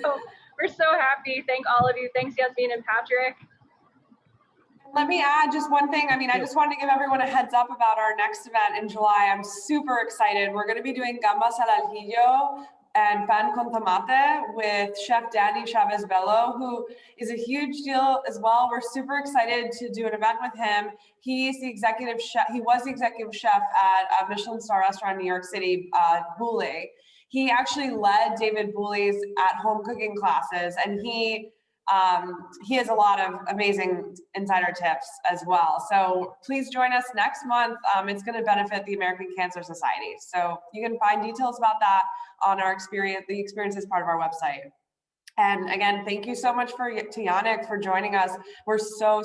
So we're so happy. Thank all of you. Thanks, Yasmin and Patrick. Let me add just one thing. I mean, I just wanted to give everyone a heads up about our next event in July. I'm super excited. We're going to be doing gambas al ajillo and pan con tomate with Chef Danny Chavez Bello, who is a huge deal as well. We're super excited to do an event with him. He's the executive chef. He was the executive chef at a Michelin star restaurant in New York City, Boulé. He actually led David Bouley's at-home cooking classes, and he has a lot of amazing insider tips as well. So please join us next month. It's going to benefit the American Cancer Society. So you can find details about that on our experience. The experience is part of our website. And again, thank you so much to Yannick for joining us. We're so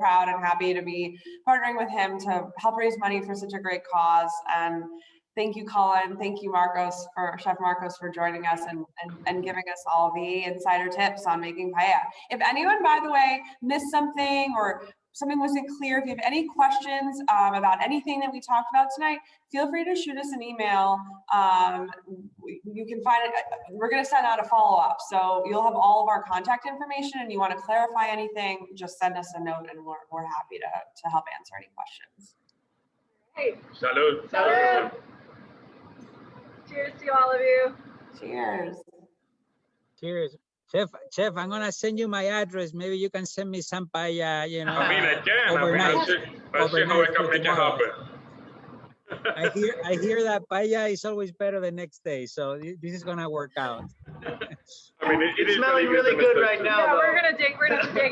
proud and happy to be partnering with him to help raise money for such a great cause. And thank you, Colin. Thank you, Chef Marcos, for joining us and giving us all the insider tips on making paella. If anyone, by the way, missed something or something wasn't clear, if you have any questions about anything that we talked about tonight, feel free to shoot us an email. You can find it. We're going to send out a follow-up. So you'll have all of our contact information, and you want to clarify anything, just send us a note, and we're happy to help answer any questions. Hey. Salud. Salud. Cheers to all of you. Cheers. Cheers. Chef, I'm going to send you my address. Maybe you can send me some paella, you know. I mean, I can. Overnight. Let's see how I can make it tomorrow. happen. I hear that paella is always better the next day, so this is gonna work out. I mean, It's smelling really good right now. Yeah, though. we're gonna dig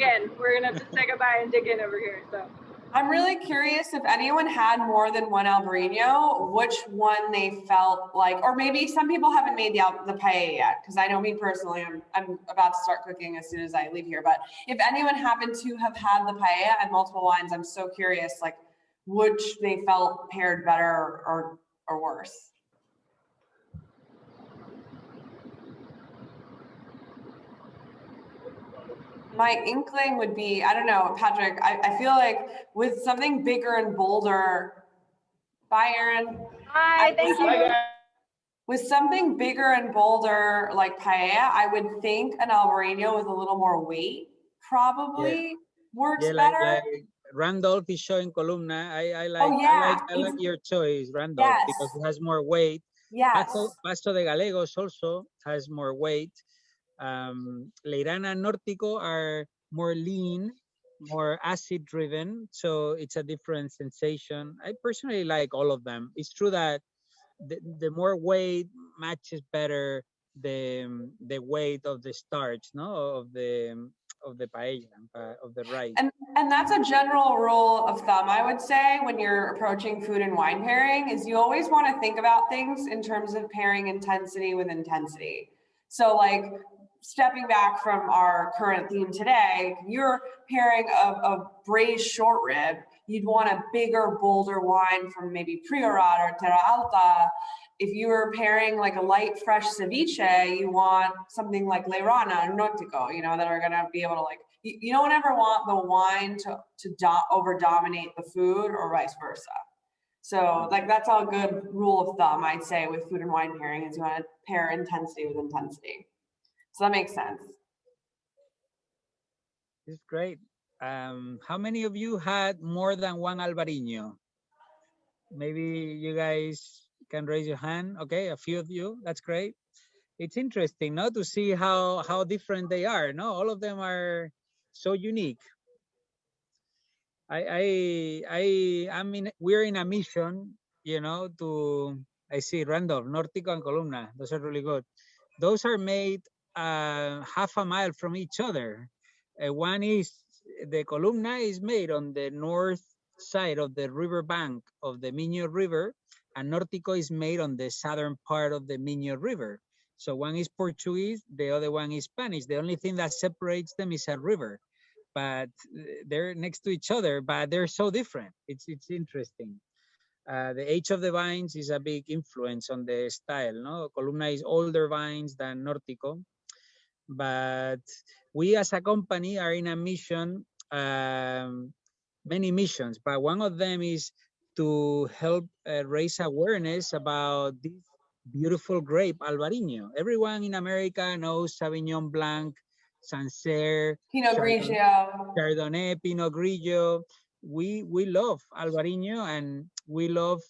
in. We're gonna just say goodbye and dig in over here. So I'm really curious if anyone had more than one Albariño, which one they felt like, or maybe some people haven't made the paella yet, because I know me personally, I'm about to start cooking as soon as I leave here. But if anyone happened to have had the paella and multiple wines, I'm so curious, like which they felt paired better or worse. My inkling would be, I don't know, Patrick, I feel like with something bigger and bolder, bye, Aaron. hi, thank you. With something bigger and bolder like paella, I would think an Albariño with a little more weight probably works better. Like Randolph is showing Columna. I like I like your choice, Randolph, because it has more weight. Yes. Pasado Gallegos also has more weight. Leirana and Nórtico are more lean, more acid driven, so it's a different sensation. I personally like all of them. It's true that the more weight matches better the weight of the starch, of the paella, of the rice. And that's a general rule of thumb, I would say, when you're approaching food and wine pairing, is you always want to think about things in terms of pairing intensity with intensity. So like stepping back from our current theme today, you're pairing a braised short rib, you'd want a bigger, bolder wine from maybe Priorat or Terra Alta. If you were pairing like a light, fresh ceviche, you want something like Leirana or Nórtico, that are gonna be able to like, you don't ever want the wine to over-dominate the food or vice versa. So like that's a good rule of thumb, I'd say, with food and wine pairing, is you want to pair intensity with intensity. So that makes sense. It's great. How many of you had more than one Albariño? Maybe you guys can raise your hand. Okay, a few of you. That's great. It's interesting, to see how different they are. All of them are so unique. We're in a mission, I see Randolph, Nórtico and Columna. Those are really good. Those are made half a mile from each other. One is, the Columna is made on the north side of the river bank of the Miño River, and Nórtico is made on the southern part of the Miño River. So one is Portuguese, the other one is Spanish. The only thing that separates them is a river, but they're next to each other, but they're so different. It's interesting. The age of the vines is a big influence on the style. Columna is older vines than Nórtico, but we as a company are in a mission, many missions, but one of them is to help raise awareness about this beautiful grape, Albariño. Everyone in America knows Sauvignon Blanc, Sancerre, Pinot Grigio, Chardonnay, Pinot Grigio. We love Albariño, and we love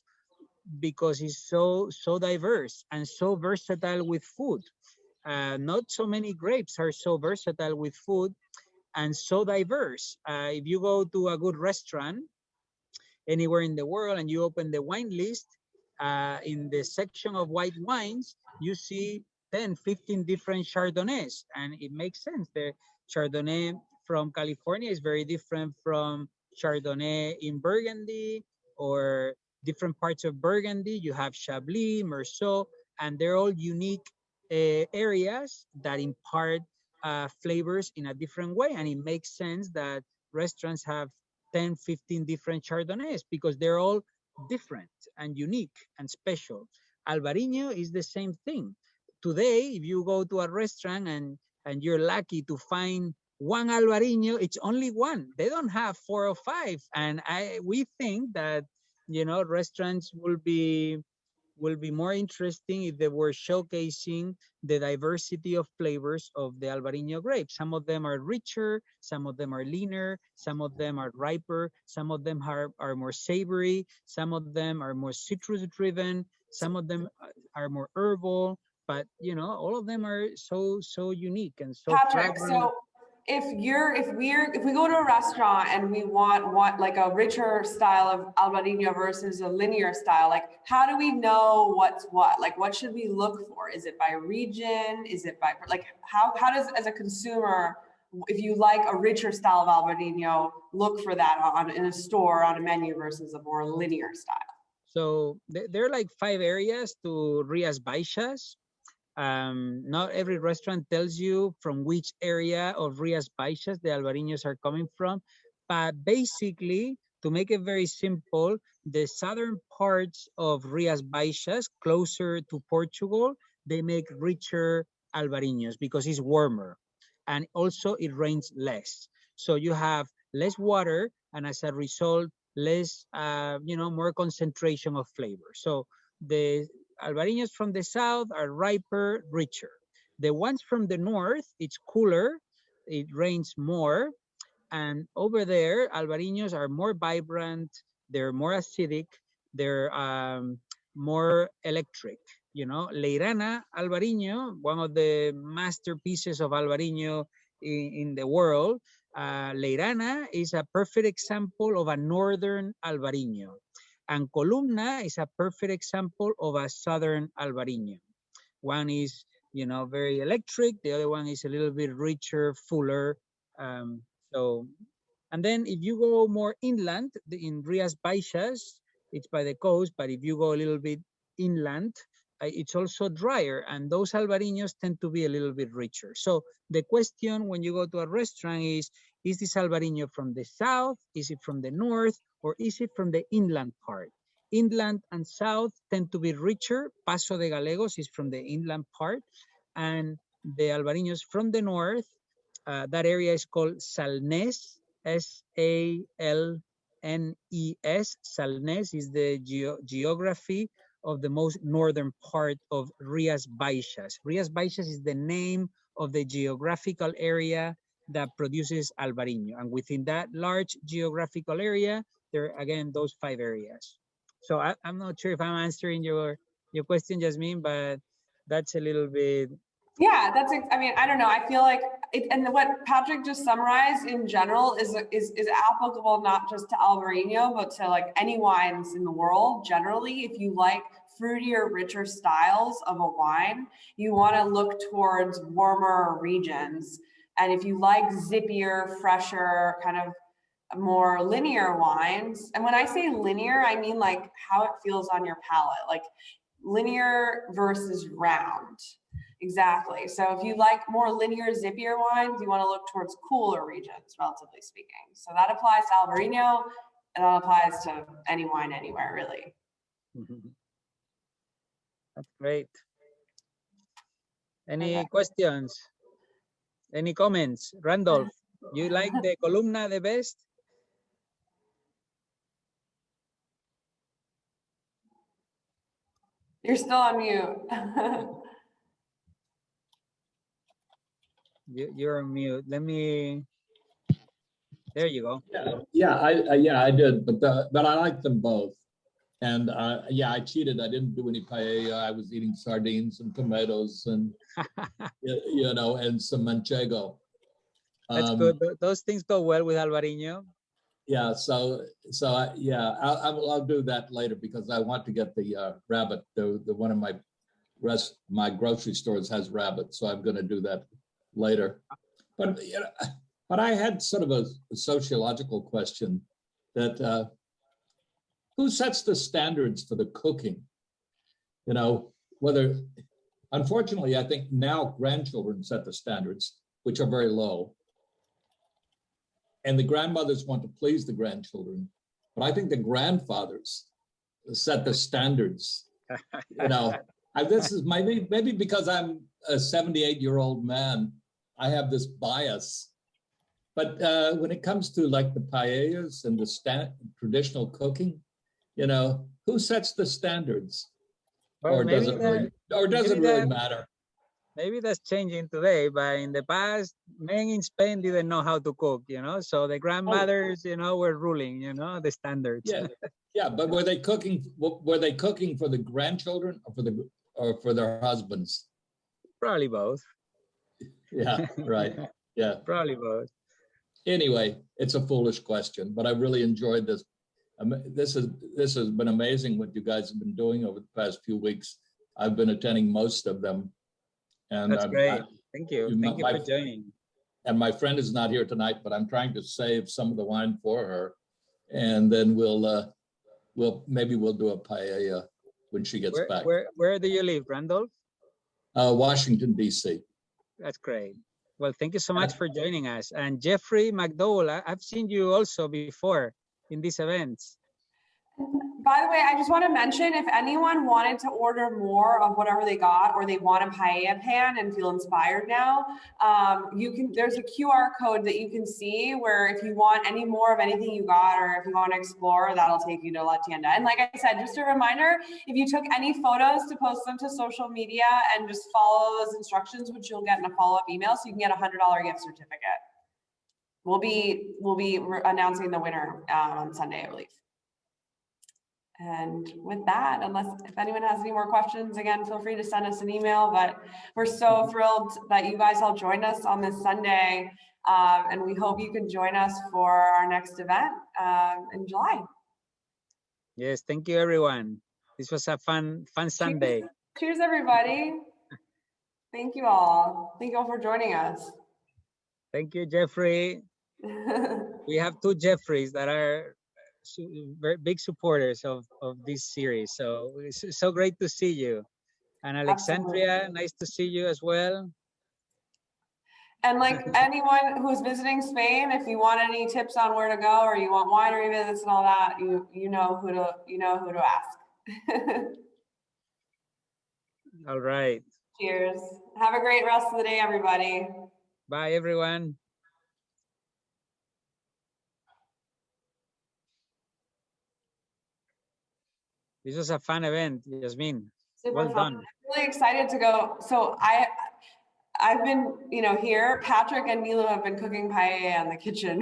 because it's so diverse and so versatile with food. Not so many grapes are so versatile with food and so diverse. If you go to a good restaurant anywhere in the world and you open the wine list, in the section of white wines, you see 10, 15 different Chardonnays, and it makes sense. The Chardonnay from California is very different from Chardonnay in Burgundy or different parts of Burgundy. You have Chablis, Meursault, and they're all unique areas that impart flavors in a different way. And it makes sense that restaurants have 10, 15 different Chardonnays because they're all different and unique and special. Albariño is the same thing. Today, if you go to a restaurant and you're lucky to find one Albariño, it's only one. They don't have 4 or 5. And we think that, restaurants will be more interesting if they were showcasing the diversity of flavors of the Albariño grape. Some of them are richer, some of them are leaner, some of them are riper, some of them are more savory, some of them are more citrus driven, some of them are more herbal, but all of them are so unique and so Patrick, fragrant. if we go to a restaurant and we want like a richer style of Albariño versus a linear style, like how do we know what's what? Like what should we look for? Is it by region? Is it by like how does, as a consumer, if you like a richer style of Albariño, look for that in a store on a menu versus a more linear style? So there are like 5 areas to Rias Baixas. Not every restaurant tells you from which area of Rias Baixas the Albariños are coming from, but basically, to make it very simple, the southern parts of Rias Baixas, closer to Portugal, they make richer Albariños because it's warmer, and also it rains less. So you have less water, and as a result, less, more concentration of flavor. So the Albariños from the south are riper, richer. The ones from the north, it's cooler, it rains more, and over there, Albariños are more vibrant, they're more acidic, they're more electric. Leirana Albariño, one of the masterpieces of Albariño in the world, Leirana is a perfect example of a northern Albariño. And Columna is a perfect example of a southern Albariño. One is, very electric. The other one is a little bit richer, fuller. And then if you go more inland, in Rias Baixas, it's by the coast, but if you go a little bit inland, it's also drier. And those Albariños tend to be a little bit richer. So the question when you go to a restaurant is this Albariño from the south? Is it from the north? Or is it from the inland part? Inland and south tend to be richer. Pasado Gallegos is from the inland part. And the Albariños from the north, that area is called Salnés, S-A-L-N-E-S. Salnés is the geography of the most northern part of Rias Baixas. Rias Baixas is the name of the geographical area that produces Albariño. And within that large geographical area, there are, again, those 5 areas. So I'm not sure if I'm answering your question, Jasmine, but that's a little bit. Yeah, I don't know. I feel like and what Patrick just summarized in general is applicable not just to Albariño, but to like any wines in the world generally. If you like fruitier, richer styles of a wine, you want to look towards warmer regions. And if you like zippier, fresher, kind of more linear wines, and when I say linear, I mean like how it feels on your palate, like linear versus round. Exactly. So if you like more linear, zippier wines, you want to look towards cooler regions, relatively speaking. So that applies to Albariño, and that applies to any wine anywhere, really. That's great. Any questions? Any comments? Randolph, you like the Columna the best? You're still on mute. You're on mute. Let me. There you go. I did, but I like them both. And I cheated. I didn't do any paella. I was eating sardines and tomatoes and and some manchego. That's good. Those things go well with Albariño. Yeah. I'll do that later because I want to get the rabbit. The one of my grocery stores has rabbit, so I'm going to do that later. But I had sort of a sociological question that. Who sets the standards for the cooking? Whether, unfortunately, I think now grandchildren set the standards, which are very low. And the grandmothers want to please the grandchildren. But I think the grandfathers set the standards. This is maybe because I'm a 78-year-old man, I have this bias. But when it comes to like the paellas and the traditional cooking, who sets the standards? Well, or does it really matter? Maybe that's changing today, but in the past, men in Spain didn't know how to cook, so the grandmothers, were ruling, the standards. Yeah, but were they cooking for the grandchildren or for their husbands? Probably both. Yeah, right. Yeah. Probably both. Anyway, it's a foolish question, but I really enjoyed this. This has been amazing what you guys have been doing over the past few weeks. I've been attending most of them. And that's great. Thank you. Thank you for joining. And my friend is not here tonight, but I'm trying to save some of the wine for her. And then we'll do a paella when she gets back. Where do you live, Randolph? Washington, D.C. That's great. Well, thank you so much for joining us. And Jeffrey McDowell, I've seen you also before in these events. By the way, I just want to mention, if anyone wanted to order more of whatever they got, or they want a paella pan and feel inspired now, there's a QR code that you can see where if you want any more of anything you got, or if you want to explore, that'll take you to La Tienda. And like I said, just a reminder, if you took any photos, to post them to social media and just follow those instructions, which you'll get in a follow-up email, so you can get a $100 gift certificate. We'll be announcing the winner on Sunday, I believe. And with that, if anyone has any more questions, again, feel free to send us an email. But we're so thrilled that you guys all joined us on this Sunday. And we hope you can join us for our next event in July. Yes, thank you, everyone. This was a fun Sunday. Cheers, everybody. Thank you all. Thank you all for joining us. Thank you, Jeffrey. We have two Jeffreys that are very big supporters of this series, so it's so great to see you. And Alexandria, absolutely. Nice to see you as well. And like anyone who's visiting Spain, if you want any tips on where to go, or you want winery visits and all that, you know who to ask. All right. Cheers. Have a great rest of the day, everybody. Bye, everyone. This was a fun event, Yasmin. Well done. I'm really excited to go. So I've been, here. Patrick and Nilo have been cooking paella in the kitchen.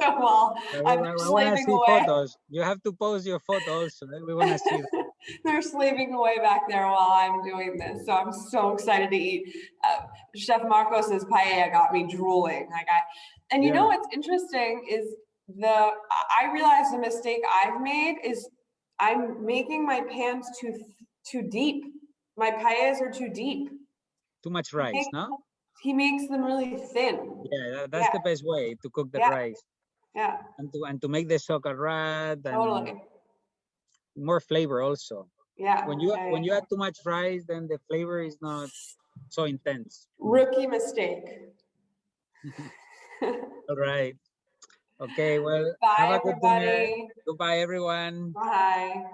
So while I'm slaving away. Photos. You have to post your photos, so we want to see them. They're slaving away back there while I'm doing this. So I'm so excited to eat. Chef Marcos's paella got me drooling. You know what's interesting is I realized the mistake I've made is I'm making my pans too deep. My paellas are too deep. Too much rice, no? He makes them really thin. Yeah, that's the best way to cook the rice. Yeah. And to make the socarrat and totally. More flavor also. Yeah. When you add too much rice, then the flavor is not so intense. Rookie mistake. All right. Okay, well, bye, have a good everybody. dinner. Goodbye, everyone. Bye.